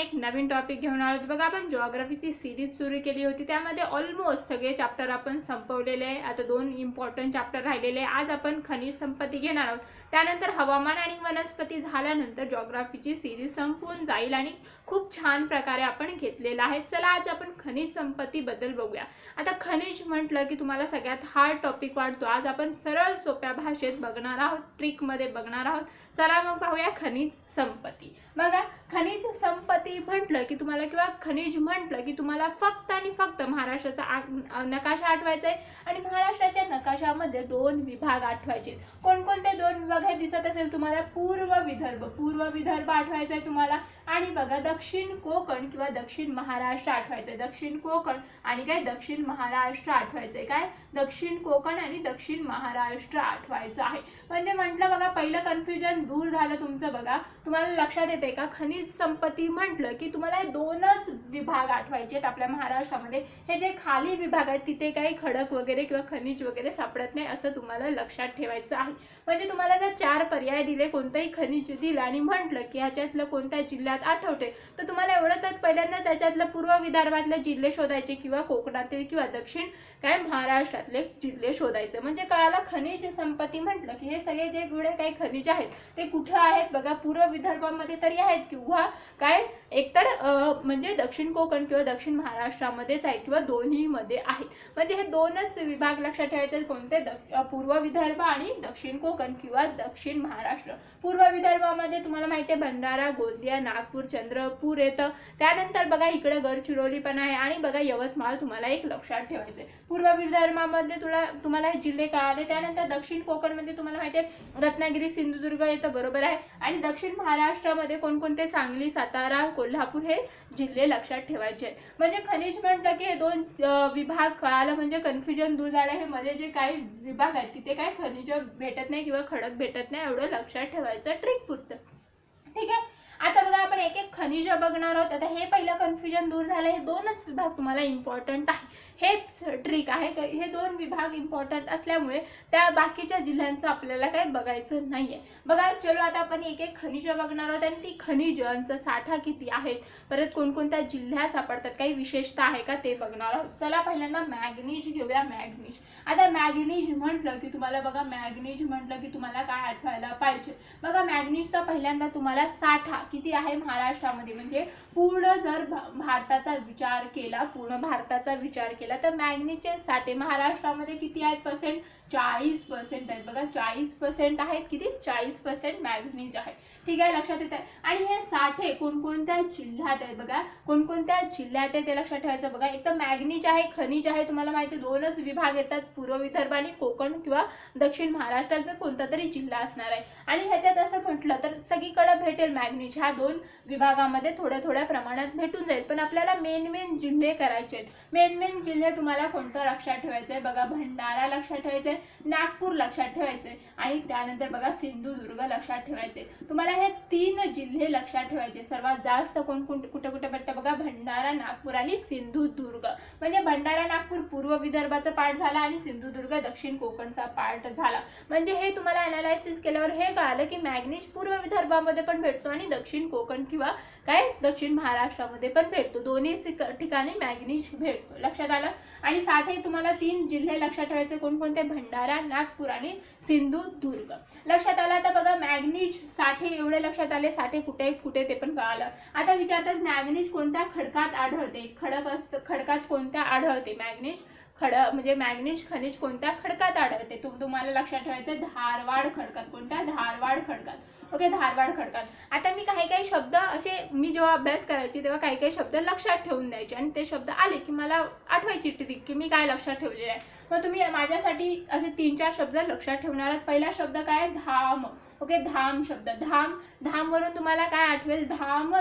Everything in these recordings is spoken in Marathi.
एक नवीन टॉपिक घेऊन आलो. बघा आपण जिओग्राफीची सिरीज सुरू केली होती, त्यामध्ये ऑलमोस्ट सगळे चॅप्टर आपण संपवलेले आहे. आता 2 इम्पॉर्टंट चॅप्टर राहिलेले आहे. आज आपण खनिज संपत्ती घेणार आहोत. त्यानंतर हवामान आणि वनस्पती झाल्यानंतर जिओग्राफीची सिरीज संपून जाईल आणि खूप छान प्रकारे आपण घेतलेला आहे. चला आज आपण खनिज संपत्ती बद्दल बघूया. आता खनिज म्हटलं की तुम्हाला सगळ्यात हार्ड टॉपिक वाटतो. आज आपण सरळ सोप्या भाषेत बघणार आहोत, ट्रिक मध्ये बघणार आहोत. चला मग पाहूया खनिज संपत्ती. बघा खनिज संपत्ती म्हटलं की तुम्हाला किंवा खनिज म्हटलं की तुम्हाला फक्त आणि फक्त महाराष्ट्राचा नकाशा आठवायचा आहे आणि महाराष्ट्राच्या नकाशामध्ये 2 विभाग आठवायचे. कोणकोणते 2 विभाग हे दिसत असेल तुम्हाला? पूर्व विदर्भ आठवायचा आहे तुम्हाला आणि बघा दक्षिण कोकण किंवा दक्षिण महाराष्ट्र आठवायचं आहे. दक्षिण कोकण आणि काय दक्षिण महाराष्ट्र आठवायचंय. काय दक्षिण कोकण आणि दक्षिण महाराष्ट्र आठवायचं आहे. म्हणजे म्हटलं बघा पहिलं कन्फ्युजन दूर झालं तुमचं. बघा तुम्हाला लक्षात येते का खनिज संपत्ती म्हटलं की तुम्हाला 2च विभाग आठवायचे आहेत आपल्या महाराष्ट्रामध्ये. हे जे खाली विभाग आहेत तिथे काही खडक वगैरे किंवा खनिज वगैरे सापडत नाही असं तुम्हाला लक्षात ठेवायचं आहे. म्हणजे तुम्हाला जर 4 पर्याय दिले, कोणतंही खनिज दिलं आणि म्हटलं की ह्याच्यातलं कोणत्या जिल्ह्यात आठवते, तर तुम्हाला एवढं तर पहिल्यांदा त्याच्यातलं पूर्व विदर्भातले जिल्हे शोधायचे किंवा कोकणातील किंवा दक्षिण काय महाराष्ट्रातले जिल्हे शोधायचे. म्हणजे कळालं खनिज संपत्ती म्हटलं की हे सगळे जे गुडे काही खनिज आहेत ते कुठे आहेत? बघा पूर्व विदर्भामध्ये तरी आहेत किंवा काय एकतर म्हणजे दक्षिण कोकण किंवा दक्षिण महाराष्ट्रामध्येच आहे किंवा दोन्ही मध्ये आहेत. म्हणजे हे 2च विभाग लक्षात ठेवायचे. कोणते? पूर्व विदर्भ आणि दक्षिण कोकण किंवा दक्षिण महाराष्ट्र. पूर्व विदर्भामध्ये तुम्हाला माहिती आहे भंडारा, गोंदिया, नागपूर, चंद्रपूर येतं. त्यानंतर बघा इकडे गडचिरोली पण आहे आणि बघा यवतमाळ तुम्हाला एक लक्षात ठेवायचे. पूर्व विदर्भामध्ये तुम्हाला हे जिल्हे कळाले. त्यानंतर दक्षिण कोकणमध्ये तुम्हाला माहिती आहे रत्नागिरी, सिंधुदुर्ग येतं, बरोबर आहे. आणि दक्षिण महाराष्ट्रामध्ये कोणकोणते? सांगली, सातारा, कोल्हापूर हे जिल्हे लक्षात ठेवायचे आहेत. म्हणजे खनिज म्हटलं की हे 2 विभाग कळालं म्हणजे कन्फ्युजन दूर झालं. हे मध्ये जे काही विभाग आहेत तिथे काय खनिज भेटत नाही किंवा खडक भेटत नाही एवढं लक्षात ठेवायचं ट्रिक पुरतं. ठीक आहे. आता बघा आपण एक एक खनिज बघणार आहोत. आता हे पहिलं कन्फ्युजन दूर झालं. हे 2च विभाग तुम्हाला इम्पॉर्टंट आहे. हे ट्रिक आहे. हे 2 विभाग इम्पॉर्टंट असल्यामुळे त्या बाकीच्या जिल्ह्यांचं आपल्याला काय बघायचं नाहीये. बघा चलो आता आपण एक एक खनिज बघणार आहोत आणि ती खनिजांचा साठा किती आहेत, परत कोणकोणत्या जिल्ह्यात सापडतात, काही विशेषता आहे का ते बघणार आहोत. चला पहिल्यांदा मॅग्नीज घेऊया. मॅग्नीज. आता मॅग्नीज म्हटलं की तुम्हाला बघा मॅग्नीज म्हटलं की तुम्हाला काय आठवायला पाहिजे? बघा मॅग्नीजचा पहिल्यांदा तुम्हाला साठा किती आहे महाराष्ट्रामध्ये. म्हणजे पूर्ण जर भारताचा विचार केला तर मॅग्नीजचे साठे महाराष्ट्रामध्ये किती आहेत पर्सेंट? 40% आहेत. बघा 40% आहेत. किती? 40% मॅग्नीज आहे. ठीक आहे, लक्षात येत आहे. आणि हे साठे कोणकोणत्या जिल्ह्यात आहेत? बघा कोणकोणत्या जिल्ह्यात आहे ते लक्षात ठेवायचं. बघा एक तर मॅग्नीज आहे, खनिज आहे. तुम्हाला माहिती 2च विभाग येतात, पूर्व विदर्भ आणि कोकण किंवा दक्षिण महाराष्ट्राचा कोणता तरी जिल्हा असणार आहे. आणि ह्याच्यात असं म्हटलं तर सगळीकडे भेटेल मॅग्नीज. ह्या 2 विभागामध्ये थोड्या प्रमाणात भेटून जाईल. पण आपल्याला मेन जिल्हे करायचे आहेत. मेन जिल्हे तुम्हाला कोणतं लक्षात ठेवायचंय? बघा भंडारा लक्षात ठेवायचंय, नागपूर लक्षात ठेवायचंय आणि त्यानंतर बघा सिंधुदुर्ग लक्षात ठेवायचे. तुम्हाला हे 3 जिल्हे लक्षात ठेवायचे. सर्वात जास्त कुठे भेटतं? बघा भंडारा, नागपूर आणि सिंधुदुर्ग. म्हणजे भंडारा, नागपूर पूर्व विदर्भाचा पार्ट झाला आणि सिंधुदुर्ग दक्षिण कोकणचा पार्ट झाला. म्हणजे हे तुम्हाला अनालायसिस केल्यावर हे कळालं की मॅग्नीज पूर्व विदर्भामध्ये पण भेटतो आणि दक्षिण कोकण किंवा काय दक्षिण महाराष्ट्रामध्ये पण भेटतो. दोन्ही ठिकाणी मॅग्नीज भेटतो. लक्षात आलं. आणि साठे तुम्हाला 3 जिल्हे लक्षात ठेवायचे. कोणकोणते? भंडारा, नागपूर आणि सिंधुदुर्ग. लक्षात आलं. आता बघा मॅग्नीज साठे एवढे लक्षात आले. साठे कुठे ते पण कळालं. आता विचारतात मॅग्नीज कोणत्या खडकात आढळते? खडकात कोणत्या आढळते? मॅग्नीज म्हणजे मॅग्नीज खनिज कोणत्या खडकात आढळते? तुम्हाला लक्षात ठेवायचं धारवाड खडकात. कोणत्या? धारवाड खडकात. ओके, धारवाड खडकात. आता मी काही शब्द असे मी जेव्हा अभ्यास करायची तेव्हा काही शब्द लक्षात ठेवून द्यायचे आणि ते शब्द आले की मला आठवायची ट्रिक की मी काय लक्षात ठेवलेले आहे. मग तुम्ही माझ्यासाठी असे 3-4 शब्द लक्षात ठेवणार आहात. पहिला शब्द काय? धाम. ओके, धाम शब्द. धाम वरून तुम्हाला काय आठवेल? धाम.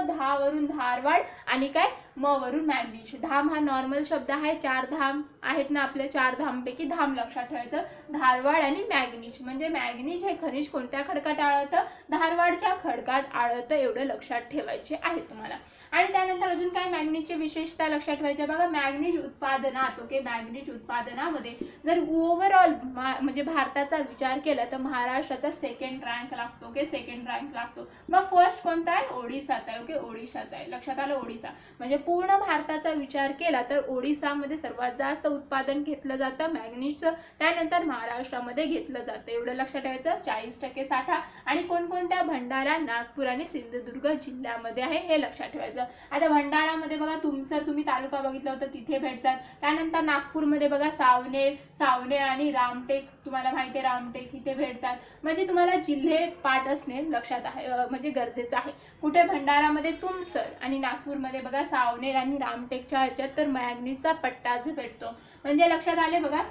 वरून धारवाड आणि काय म वरून मॅग्नीज. धाम हा नॉर्मल शब्द आहे. 4 धाम आहेत ना आपल्या, 4 धामपैकी धाम लक्षात ठेवायचं. धारवाड आणि मॅग्नीज. म्हणजे मॅग्नीज हे खनिज कोणत्या खडकात आढळतं? धारवाडच्या खडकात आढळतं. एवढं लक्षात ठेवायचे आहे तुम्हाला. आणि त्यानंतर त्यानंतर अजून काय मॅग्नीजची विशेषता लक्षात ठेवायच्या बघा. मॅग्नीज उत्पादनात ओके मॅग्नीज उत्पादनामध्ये जर ओव्हरऑल म्हणजे भारताचा विचार केला तर महाराष्ट्राचा सेकंड रँक लागतो ओके सेकंड रँक लागतो. मग फर्स्ट कोणता आहे ओडिसाचा आहे ओके ओडिशाचा आहे. लक्षात आलं ओडिसा म्हणजे पूर्ण भारताचा विचार केला तर ओडिसामध्ये सर्वात जास्त उत्पादन घेतलं जातं मॅग्नीजचं. त्यानंतर महाराष्ट्रामध्ये घेतलं जातं एवढं लक्षात ठेवायचं. 40% साठा आणि कोणकोणत्या भंडारा नागपूर आणि सिंधुदुर्ग जिल्ह्यामध्ये आहे हे लक्षात ठेवायचं. आता भंडारामध्ये बघा तुमसर तुम्ही तालुका बघितला होता तिथे भेटतात. त्यानंतर नागपूरमध्ये बघा सावनेर आणि रामटेक तुम्हाला माहिती आहे रामटेक इथे भेटतात. म्हणजे तुम्हाला जिल्हे पाठ असणे लक्षात आहे म्हणजे गरजेचं आहे. कुठे भंडारामध्ये तुमसर आणि नागपूरमध्ये बघा सावनेर आणि रामटेकच्या ह्याच्यात तर मॅग्नीजचा पट्टाच भेटतो. म्हणजे लक्षात आले बघा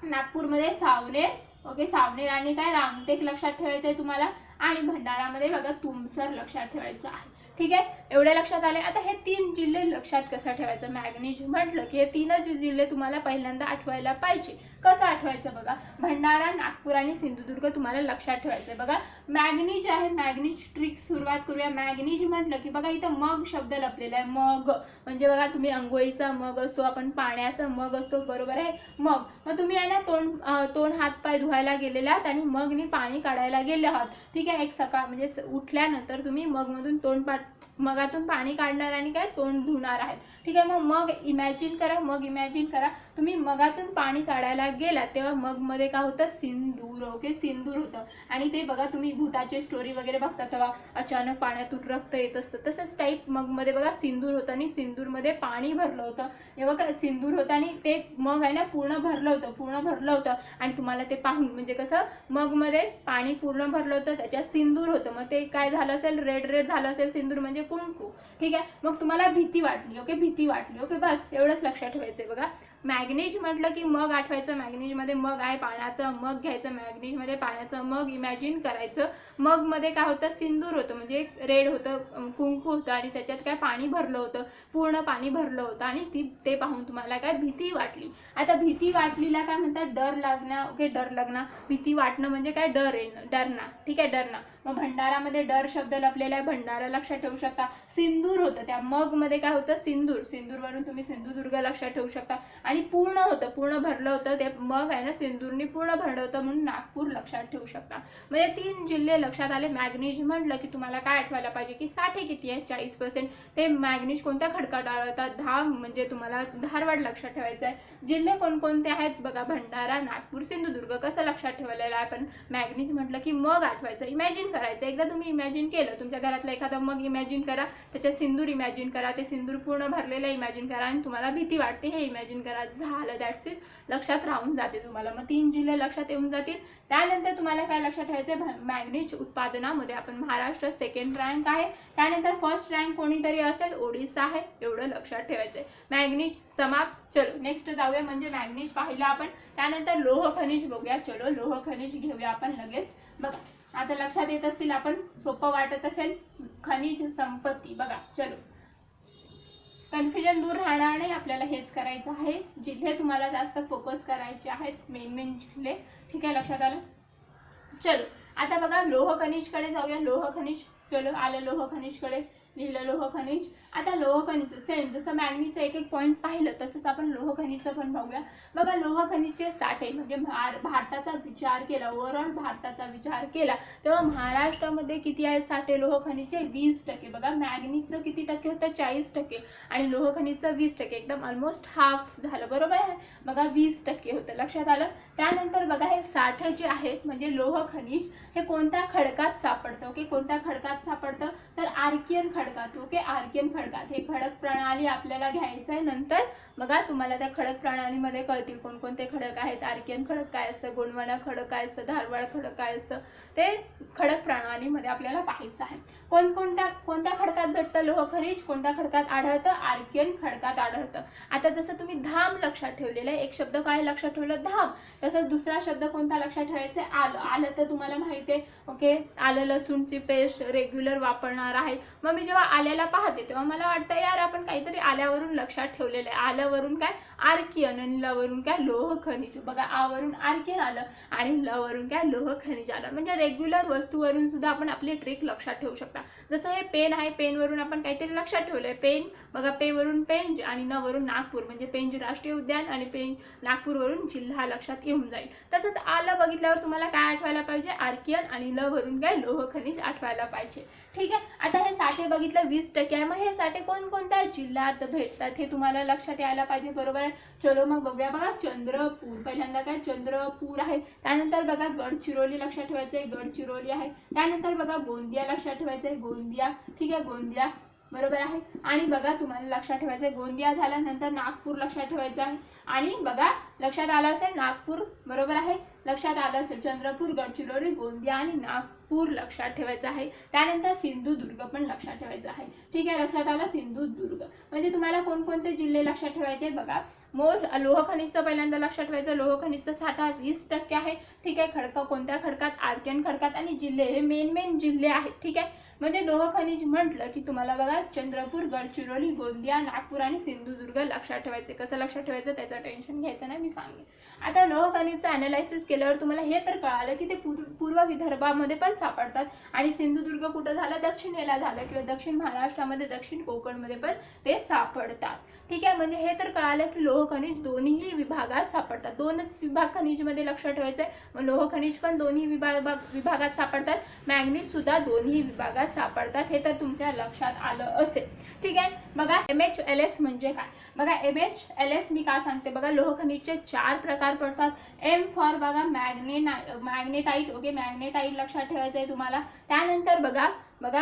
नागपूरमध्ये सावनेर ओके सावनेर आणि काय रामटेक लक्षात ठेवायचं आहे तुम्हाला आणि भंडारामध्ये बघा तुमसर लक्षात ठेवायचं आहे. ठीक आहे एवढे लक्षात आले. आता हे 3 जिल्हे लक्षात कसं ठेवायचं मॅग्नीज म्हटलं की हे 3च जिल्हे तुम्हाला पहिल्यांदा आठवायला पाहिजे. कसं आठवायचं बघा भंडारा नागपूर आणि सिंधुदुर्ग तुम्हाला लक्षात ठेवायचं बघा. मॅग्नीज आहे मॅग्नीज ट्रिक सुरुवात करूया. मॅग्नीज म्हटलं की बघा इथं मग शब्द लपलेला आहे. मग म्हणजे बघा तुम्ही अंघोळीचा मग असतो आपण पाण्याचा मग असतो बरोबर आहे. मग तुम्ही आहे ना तोंड हात पाय धुवायला गेलेले आहात आणि मगनी पाणी काढायला गेले आहात. ठीक आहे एक सकाळ म्हणजे उठल्यानंतर तुम्ही मगमधून मगातून पाणी काढणार आणि काय तोंड धुणार आहेत. ठीक आहे मग इमॅजिन करा तुम्ही मगातून पाणी काढायला गेला तेव्हा मग मध्ये काय होतं सिंदूर ओके सिंदूर होतं. आणि ते बघा तुम्ही भूताची स्टोरी वगैरे बघता तेव्हा अचानक पाण्यातून रक्त येत असतं तसंच टाईप मग मध्ये बघा सिंदूर होतं आणि सिंदूरमध्ये पाणी भरलं होतं. हे बघा सिंदूर होतं आणि ते मग आहे ना पूर्ण भरलं होतं आणि तुम्हाला ते पाहून म्हणजे कसं मग मध्ये पाणी पूर्ण भरलं होतं त्याच्यात सिंदूर होतं. मग ते काय झालं असेल रेड झालं असेल सिंदूर म्हणजे कुंकू. ठीक आहे मग तुम्हाला भीती वाटली ओके बस एवढंच लक्षात ठेवायचंय बघा. मॅग्नीज म्हटलं की मग आठवायचं. मॅग्नीजमध्ये मग आहे पाण्याचं मग घ्यायचं. मॅग्नीजमध्ये पाण्याचं मग इमॅजिन करायचं. मग मध्ये काय होतं सिंदूर होतं म्हणजे रेड होतं कुंकू होतं आणि त्याच्यात काय पाणी भरलं होतं पूर्ण पाणी भरलं होतं आणि ते पाहून तुम्हाला काय भीती वाटली. आता भीती वाटलीला काय म्हणतात डर लागणं ओके डर लागणं. भीती वाटणं म्हणजे काय डरणं. ठीक आहे डरणं. मग भंडारामध्ये डर शब्द लपलेला आहे भंडारा लक्षात ठेवू शकता. सिंदूर होतं त्या मग मध्ये काय होतं सिंदूरवरून तुम्ही सिंधुदुर्ग लक्षात ठेवू शकता. आणि पूर्ण भरलं होतं ते मग आहे ना सिंदूरनी पूर्ण भरलं होतं म्हणून नागपूर लक्षात ठेवू शकता. म्हणजे 3 जिल्हे लक्षात आले. मॅग्नीज म्हटलं की तुम्हाला काय आठवायला पाहिजे की साठे किती आहे 40%. ते मॅग्नीज कोणत्या खडकात आढळतात 10 म्हणजे तुम्हाला धारवाड लक्षात ठेवायचं आहे. जिल्हे कोणकोणते आहेत बघा भंडारा नागपूर सिंधुदुर्ग. कसं लक्षात ठेवलेलं आहे आपण मॅग्नीज म्हटलं की मग आठवायचं इमॅजिन करायचं. एकदा तुम्ही इमॅजिन केलं तुमच्या घरातलं एखादं मग इमॅजिन करा त्याच्यात सिंदूर इमॅजिन करा ते सिंदूर पूर्ण भरलेलं इमॅजिन करा आणि तुम्हाला भीती वाटते हे इमॅजिन करा झालं दॅट्स इट. लक्षात राहून जाते तुम्हाला. मग 3 जिल्हे लक्षात येऊन जातील. त्यानंतर तुम्हाला काय लक्षात ठेवायचं मॅग्नीज उत्पादनामध्ये आपण महाराष्ट्र सेकंड रँक आहे. त्यानंतर फर्स्ट रँक कोणीतरी असेल ओडिसा आहे एवढं लक्षात ठेवायचंय. मॅग्नीज समाप्त. चलो नेक्स्ट जाऊया म्हणजे मॅग्नीज पाहिलं आपण. त्यानंतर लोह खनिज बघूया. चलो लोह खनिज घेऊया आपण लगेच. बघा आता लक्षात येत असतील आपण सोपं वाटत असेल खनिज संपत्ती. बघा चलो कन्फ्युजन दूर राहणार नाही आपल्याला हेच करायचं आहे. जिल्हे तुम्हाला जास्त फोकस करायचे आहेत मेन जिल्हे. ठीक आहे लक्षात आलं. चलो आता बघा लोह खनिजकडे जाऊया. लोह खनिज चलो आलं लोह खनिजकडे लिहिलं लोह खनिज. आता लोह खनिज सेम जसं मॅग्नीजचं एक पॉईंट पाहिलं तसंच आपण लोह खनिजचं पण बघूया. बघा लोह खनिजचे साठे म्हणजे भारताचा विचार केला ओव्हरऑल भारताचा विचार केला तेव्हा महाराष्ट्रामध्ये किती आहे साठे लोह खनिजचे 20%. बघा मॅग्नीजचं किती टक्के होतं 40% आणि लोह खनिजचं 20%. एकदम ऑलमोस्ट हाफ झालं बरोबर आहे. बघा 20% होतं लक्षात आलं. त्यानंतर बघा हे साठे जे आहेत म्हणजे लोह खनिज हे कोणत्या खडकात सापडतं ओके कोणत्या खडकात सापडतं तर आर्कियन खडकात ओके आर्कियन खडकात. हे खडक प्रणाली आपल्याला घ्यायचं आहे नंतर. बघा तुम्हाला त्या खडक प्रणालीमध्ये कळतील कोणकोणते खडक आहेत. आर्कियन खडक काय असतं गोंडवाना खडक काय असतं धारवाड खडक काय असतं ते खडक प्रणालीमध्ये आपल्याला पाहायचं आहे. कोणत्या खडकात भेटतं लोह खनिज कोणत्या खडकात आढळतं आर्कियन खडकात आढळतं. आता जसं तुम्ही धाम लक्षात ठेवलेलं आहे एक शब्द काय लक्षात ठेवलं धाम तसंच दुसरा शब्द कोणता लक्षात ठेवायचा आलं तर तुम्हाला माहिती आहे ओके आलं लसूणची पेस्ट रेग्युलर वापरणार आहे. मग मी जेव्हा आल्याला पाहते तेव्हा मला वाटतं यार आपण काहीतरी आल्यावरून लक्षात ठेवलेलं आहे. आल्यावरून काय आर्कियन आणि लवरून काय लोह खनिज. बघा आ वरून आर्कियन आलं आणि ल वरून काय लोह खनिज आलं. म्हणजे रेग्युलर वस्तूवरून सुद्धा आपण आपली ट्रिक लक्षात ठेवू शकता. जसं हे पेन आहे, पेन वरून आपण काहीतरी लक्षात ठेवलंय. पेन बघा पे वरून पेंज आणि न वरून नागपूर म्हणजे पेंज राष्ट्रीय उद्यान आणि पेंज नागपूर वरून जिल्हा लक्षात येऊन जाईल. तसंच आलं बघितल्यावर तुम्हाला काय आठवायला पाहिजे आर्कियन आणि ल वरून काय लोह खनिज आठवायला पाहिजे. ठीक आहे. आता हे साठे बघितलं 20% आहे. मग हे साठे कोणकोणत्या जिल्ह्यात भेटतात हे तुम्हाला लक्षात यायला पाहिजे. बरोबर आहे. चलो मग बघूया. बघा चंद्रपूर पहिल्यांदा काय चंद्रपूर आहे. त्यानंतर बघा गडचिरोली लक्षात ठेवायचंय गडचिरोली आहे. त्यानंतर बघा गोंदिया लक्षात ठेवायचंय गोंदिया. ठीक आहे गोंदिया बरोबर आहे. आणि बघा तुम्हाला लक्षात ठेवायचंय गोंदिया झाल्यानंतर नागपूर लक्षात ठेवायचं आहे. आणि बघा लक्षात आलं असेल नागपूर बरोबर आहे. लक्षात आलं असेल चंद्रपूर गडचिरोली गोंदिया आणि नागपूर लक्षात ठेवायचं आहे. त्यानंतर सिंधुदुर्ग पण लक्षात ठेवायचं आहे. ठीक आहे लक्षात आलं सिंधुदुर्ग. म्हणजे तुम्हाला कोणकोणते जिल्हे लक्षात ठेवायचे बघा. लोह खनिजचं पहिल्यांदा लक्षात ठेवायचं. लोह खनिजचा साठा 20% आहे. ठीक आहे. खडका कोणत्या खडकात आर्कियन खडकात आणि जिल्हे हे मेन जिल्हे आहेत. ठीक आहे. म्हणजे लोह खनिज म्हटलं की तुम्हाला बघा चंद्रपूर गडचिरोली गोंदिया नागपूर आणि सिंधुदुर्ग लक्षात ठेवायचे. कसं लक्षात ठेवायचं त्याचं टेन्शन घ्यायचं नाही मी सांगेन. आता लोह खनिजचं अनालायसिस केल्यावर तुम्हाला हे तर कळालं की ते पूर्व विदर्भामध्ये पण सापडतात आणि सिंधुदुर्ग कुठं झालं दक्षिणेला झालं किंवा दक्षिण महाराष्ट्रामध्ये दक्षिण कोकणमध्ये पण ते सापडतात. ठीक आहे. म्हणजे हे तर कळालं की लोह खनिज दोन्ही विभागात सापडतात. दोनच विभाग खनिजमध्ये लक्षात ठेवायचंय. मग लोह खनिज पण दोन्ही विभागात सापडतात. मॅंगनीज सुद्धा दोन्ही विभागात सापडतात. हे तर तुमच्या लक्षात आलं असेल. ठीक आहे. बघा MHLS म्हणजे काय बघा. MHLS मी काय सांगते बघा. लोह खनिजचे 4 प्रकार पडतात. M फॉर बघा मॅग्नेटाइट. ओके मॅग्नेटाइट लक्षात ठेवायचं आहे तुम्हाला. त्यानंतर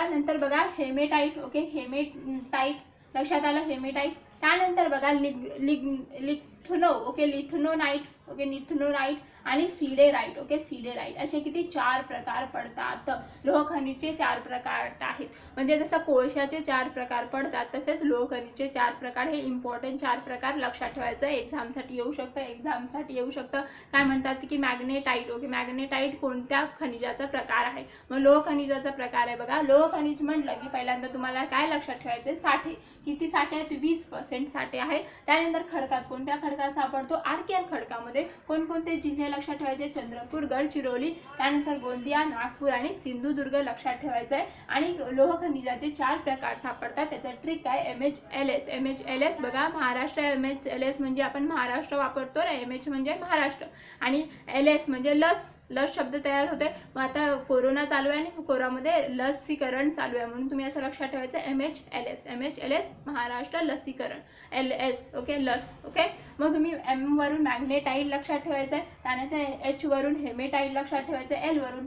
नंतर बघा हेमेटाइट. ओके हेमेटाइट लक्षात आलं हेमेटाइट. त्यानंतर बघा लिथ्नो. ओके लिथ्नोनाइट. ओके लिथ्नोनाइट आणि सिडेराइट. ओके सिडेराइट असे किती 4 प्रकार पडतात. लोह खनिजचे 4 प्रकार आहेत. म्हणजे जसं कोळशाचे 4 प्रकार पडतात तसेच लोह खनिजचे 4 प्रकार. हे इम्पॉर्टंट 4 प्रकार लक्षात ठेवायचं. एक्झामसाठी येऊ शकतं. काय म्हणतात की मॅग्नेटाइट. ओके मॅग्नेटाइट कोणत्या खनिजाचा प्रकार आहे. मग लोह खनिजाचा प्रकार आहे बघा. लोह खनिज म्हटलं की पहिल्यांदा तुम्हाला काय लक्षात ठेवायचे साठे. किती साठे आहेत 20% साठे आहेत. त्यानंतर खडकात कोणत्या खडकात सापडतो आर्कियन खडकामध्ये. कोणकोणते जिल्हे लक्षात ठेवायचे चंद्रपूर गडचिरोली त्यानंतर गोंदिया नागपूर आणि सिंधुदुर्ग लक्षात ठेवायचं आहे. आणि लोह खनिजाचे 4 प्रकार सापडतात. त्याचा ट्रिक काय MHLS बघा. महाराष्ट्र MHLS म्हणजे आपण महाराष्ट्र वापरतो. MH म्हणजे महाराष्ट्र आणि LS म्हणजे लस शब्द तयार होते. मग आता कोरोना चालू आहे आणि कोरोनामध्ये लसीकरण चालू आहे म्हणून तुम्ही असं लक्षात ठेवायचं MHLS महाराष्ट्र लसीकरण. LS ओके लस. ओके मग तुम्ही M वरून मॅग्नेटाइट लक्षात ठेवायचं आहे. त्यानंतर H वरून हेमेटाइट लक्षात ठेवायचं आहे. L वरून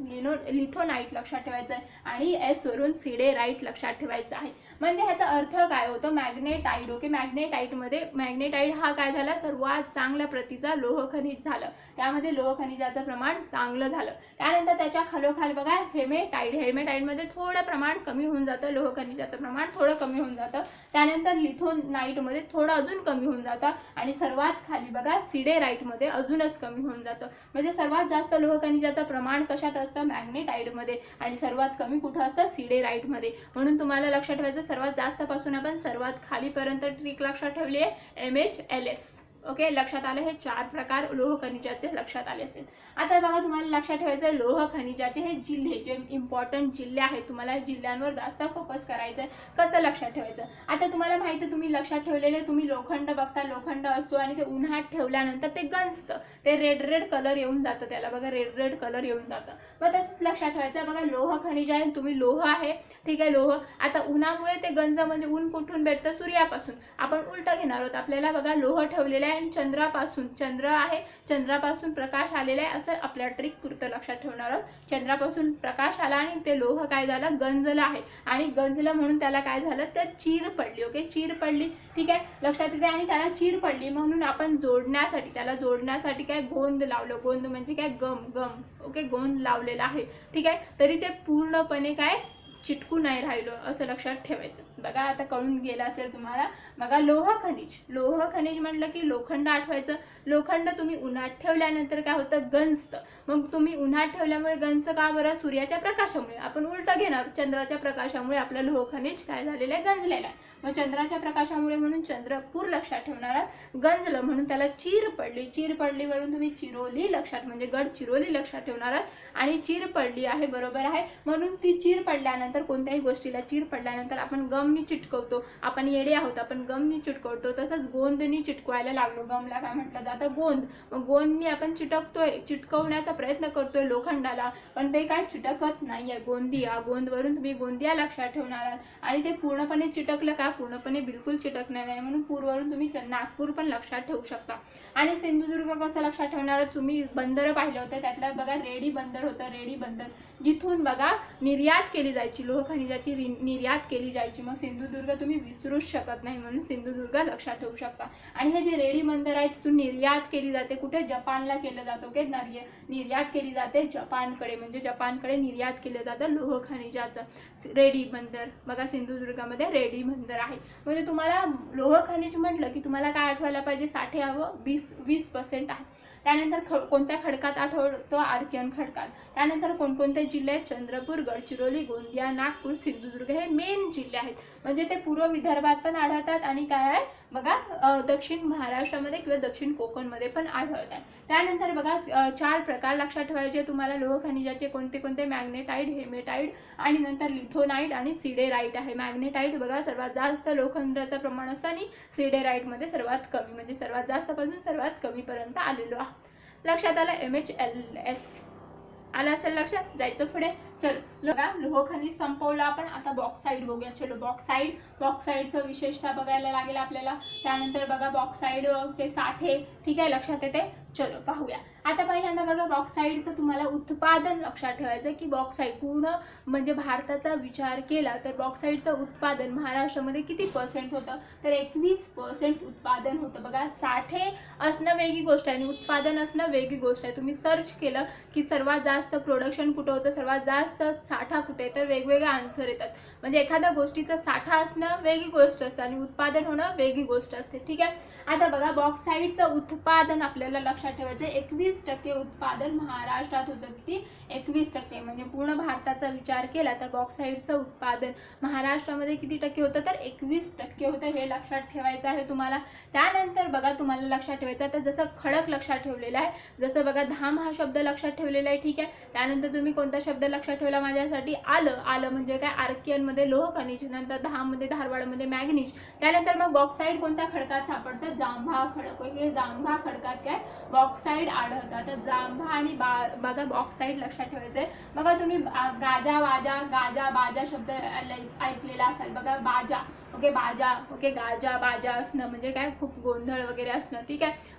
लिथोनाइट लक्षात ठेवायचं आहे आणि S वरून सिडेराइट लक्षात ठेवायचं आहे. म्हणजे ह्याचा अर्थ काय होतो मॅग्नेटाइट. ओके मॅग्नेटाइट हा काय झाला सर्वात चांगल्या प्रतीचा लोह खनिज झालं. त्यामध्ये लोह खनिजाचं प्रमाण चांगलं झालं. त्यानंतर त्याच्या खालोखाल बघा हेमेटाइट मध्ये थोडं प्रमाण कमी होऊन जातं. लोह खनिजाचं प्रमाण थोडं कमी होऊन जातं. त्यानंतर लिथोनाइट मध्ये थोडं अजून कमी होऊन जातं आणि सर्वात खाली बघा सिडेराइट मध्ये अजूनच कमी होऊन जातं. म्हणजे सर्वात जास्त लोह खनिजाचं प्रमाण कशात असतं मॅग्नेटाइट मध्ये आणि सर्वात कमी कुठं असतं सिडेराइट मध्ये. म्हणून तुम्हाला लक्षात ठेवायचं सर्वात जास्त पासून आपण सर्वात खालीपर्यंत ट्रिक लक्षात ठेवली आहे MHLS. ओके लक्षात आलं. हे 4 प्रकार लोह खनिजाचे लक्षात आले असतील. आता बघा तुम्हाला लक्षात ठेवायचं लोह खनिजाचे हे जिल्हे जे इम्पॉर्टंट जिल्हे आहेत. तुम्हाला जिल्ह्यांवर जास्त फोकस करायचं आहे. कसं लक्षात ठेवायचं आता तुम्हाला माहिती आहे. तुम्ही लक्षात ठेवलेले तुम्ही लोखंड बघता. लोखंड असतो आणि ते उन्हात ठेवल्यानंतर ते गंजतं. ते रेड कलर येऊन जातं. त्याला बघा रेड कलर येऊन जातं. मग तसंच लक्षात ठेवायचं बघा लोह खनिज आहे. तुम्ही लोह आहे. ठीक आहे लोह आता उन्हामुळे ते गंज म्हणजे ऊन कुठून भेटतं सूर्यापासून. आपण उलटं घेणार आहोत. आपल्याला बघा लोह ठेवलेले आहे चंद्र आहे. चंद्रापासून प्रकाश आलेला आहे असं आपल्या ट्रिक पुरतं लक्षात ठेवणार आहोत. चंद्रापासून प्रकाश आला आणि ते लोह काय झालं गंजलं आहे आणि गंजलं म्हणून त्याला काय झालं तर चीर पडली. ओके चीर पडली. ठीक आहे लक्षात येते. आणि त्याला चीर पडली म्हणून आपण त्याला जोडण्यासाठी काय गोंद लावलं. गोंद म्हणजे काय गम. ओके गोंद लावलेला आहे. ठीक आहे तरी ते पूर्णपणे काय चिटकू नाही राहिलं असं लक्षात ठेवायचं. बघा आता कळून गेलं असेल तुम्हाला. बघा लोह खनिज, लोह खनिज म्हटलं की लोखंड आठवायचं. लोखंड तुम्ही उन्हात ठेवल्यानंतर काय होतं, गंजतं. मग तुम्ही उन्हात ठेवल्यामुळे गंजतं का बरं, सूर्याच्या प्रकाशामुळे. आपण उलटं घेणार, चंद्राच्या प्रकाशामुळे आपलं लोह खनिज काय झालेलं आहे, गंजलेलं आहे. मग चंद्राच्या प्रकाशामुळे म्हणून चंद्रपूर लक्षात ठेवणार, गंजलं म्हणून त्याला चीर पडली. चीर पडलीवरून तुम्ही चिरोली लक्षात म्हणजे गडचिरोली लक्षात ठेवणार आणि चीर पडली आहे, बरोबर आहे. म्हणून ती चीर पडल्यानंतर कोणत्याही गोष्टीला चीर पडल्यानंतर आपण गमनी चिटकवतो. आपण येडे आहोत, आपण गमनी चिटकवतो. तसंच गोंदनी चिटकवायला लागलो. गमला काय म्हटलं जातं, गोंद. मग गोंदनी आपण चिटकतोय, चिटकवण्याचा प्रयत्न करतोय लोखंडाला, पण ते काय चिटकत नाहीये. गोंदिया, गोंदवरून तुम्ही गोंदिया लक्षात ठेवणार आहात. आणि ते पूर्णपणे चिटकलं का, पूर्णपणे बिलकुल चिटकणार नाही, म्हणून पूरवरून तुम्ही नागपूर पण लक्षात ठेवू शकता. आणि सिंधुदुर्ग कसं लक्षात ठेवणार, तुम्ही बंदर पाहिलं होतं, त्यातलं बघा रेडी बंदर होतं. रेडी बंदर जिथून बघा निर्यात केली जायची, लोह खनिजाची निर्यात केली जायची. मग सिंधुदुर्ग तुम्ही विसरूच शकत नाही, म्हणून सिंधुदुर्ग लक्षात ठेवू शकता. आणि हे जे रेडी बंदर आहे तिथून निर्यात केली जाते, कुठे, जपानला केलं जातं. ओके, निर्यात केली जाते जपानकडे, म्हणजे जपानकडे निर्यात केलं जातं लोह खनिजाचं. रेडी बंदर बघा सिंधुदुर्गामध्ये रेडी बंदर आहे. म्हणजे तुम्हाला लोह खनिज म्हटलं की तुम्हाला काय आठवायला पाहिजे, साठे हवं 20% आहे. त्यानंतर कोणत्या खडकात आठवतो, आर्कियन खडकात. त्यानंतर कोणकोणते जिल्हे, चंद्रपूर, गडचिरोली, गोंदिया, नागपूर, सिंधुदुर्ग हे मेन जिल्हे आहेत. म्हणजे ते पूर्व विदर्भात पण आढळतात आणि काय आहे बघा दक्षिण महाराष्ट्रामध्ये किंवा दक्षिण कोकणमध्ये पण आढळतात. त्यानंतर बघा 4 प्रकार लक्षात ठेवायचे तुम्हाला लोह खनिजाचे. कोणते कोणते, मॅग्नेटाइट, हेमेटाइट आणि नंतर लिथोनाइट आणि सिडेराइट आहे. मॅग्नेटाइट बघा सर्वात जास्त लोखंडाचं प्रमाण असतं आणि सिडेराइट मध्ये सर्वात कमी, म्हणजे सर्वात जास्त पासून सर्वात कमी पर्यंत आलेलो आहे. लक्षात आलं, MHLS आलं असेल लक्षात. जायचं पुढे, चलो बघा लोह खनिज संपवलं आपण. आता बॉक्साईड बघूया. चलो बॉक्साईडचं विशेषता बघायला लागेल आपल्याला. त्यानंतर बघा बॉक्साईडचे साठे, ठीक आहे, लक्षात येते. चलो पाहूया. आता पहिल्यांदा बघा बॉक्साईडचं तुम्हाला उत्पादन लक्षात ठेवायचं की बॉक्साईड पूर्ण म्हणजे भारताचा विचार केला तर बॉक्साईडचं उत्पादन महाराष्ट्रामध्ये किती % होतं, तर 21% उत्पादन होतं. बघा साठे असणं वेगळी गोष्ट आहे आणि उत्पादन असणं वेगळी गोष्ट आहे. तुम्ही सर्च केलं की सर्वात जास्त प्रोडक्शन कुठं होतं, सर्वात जास्त साठा कुठे, तर वेगवेगळे आन्सर येतात. म्हणजे एखाद्या गोष्टीचा साठा असणं वेगळी गोष्ट असते आणि उत्पादन होणं वेगळी गोष्ट असते, ठीक आहे. आता बघा बॉक्साईडचं उत्पादन आपल्याला लक्षात ठेवायचं. 21% उत्पादन महाराष्ट्रात होतं. किती, 21%. म्हणजे पूर्ण भारताचा विचार केला तर बॉक्साईडचं उत्पादन महाराष्ट्रामध्ये किती टक्के होतं, तर 21% होतं. हे लक्षात ठेवायचं आहे तुम्हाला. त्यानंतर बघा तुम्हाला लक्षात ठेवायचं तर जसं खडक लक्षात ठेवलेला आहे, जसं बघा धाम हा शब्द लक्षात ठेवलेला आहे, ठीक आहे. त्यानंतर तुम्ही कोणता शब्द लक्षात ठेवला माझ्यासाठी, आलं म्हणजे काय, आर्कियन मध्ये लोह खनिज, नंतर धाम मध्ये धारवाडमध्ये मॅग्नीज. त्यानंतर मग बॉक्साईड कोणत्या खडकात सापडतं, जांभा खडक. जांभा खडकात काय बॉक्साईड आढळतात. तर जांभा आणि बघा बॉक्साईड लक्षात ठेवायचंय. बघा तुम्ही गाजा बाजा शब्द ऐकलेला असाल. बघा बाजा, ओके, गाजा बाजा असणं म्हणजे काय, खूप गोंधळ वगैरे असणं, ठीक आहे.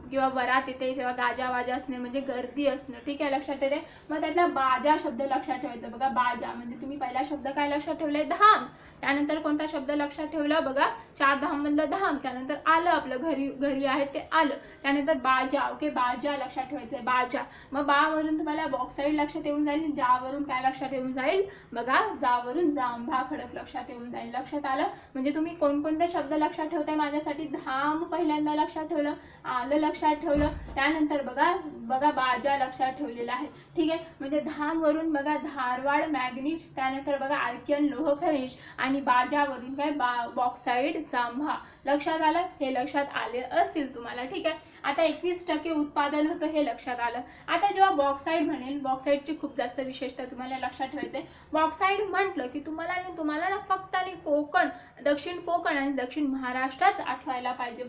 किंवा वरात येते तेव्हा गाजा बाजा असणे म्हणजे गर्दी असणं, ठीक आहे, लक्षात येते. मग त्यातला बाजा शब्द लक्षात ठेवायचा. बघा बाजा म्हणजे तुम्ही पहिला शब्द काय लक्षात ठेवलाय, धाम. त्यानंतर कोणता शब्द लक्षात ठेवला, बघा 4 धाम मधलं धाम. त्यानंतर आलं, आपलं घरी आहे ते आलं. त्यानंतर बाजा, ओके, बाजा लक्षात ठेवायचंय, बाजा. मग बा वरून तुम्हाला बॉक्साईड लक्षात येऊन जाईल. जावरून काय लक्षात येऊन जाईल, बघा जावरून जांभा खडक लक्षात येऊन जाईल. लक्षात आलं. म्हणजे तुम्ही कोणकोणते शब्द लक्षात ठेवताय माझ्यासाठी, धाम पहिल्यांदा लक्षात ठेवलं, आलं लक्षात ठेवलं. त्यानंतर बघा बाजा लक्षात ठेवलेला आहे, ठीक आहे. म्हणजे धाम वरून बघा धारवाड मॅग्नीज. त्यानंतर बघा आर्कियन लोह खनिज आणि बाजावरून काय बॉक्साईड जांभा. लक्षात आलं, हे लक्षात आले असतील तुम्हाला, ठीक आहे. आता 21% उत्पादन होतं हे लक्षात आलं. आता जेव्हा बॉक्साईड म्हणेल, बॉक्साईडची खूप जास्त विशेषता तुम्हाला लक्षात ठेवायचंय. बॉक्साईड म्हटलं की तुम्हाला ना फक्त आणि कोकण, दक्षिण कोकण आणि दक्षिण महाराष्ट्रात आठवायला पाहिजे.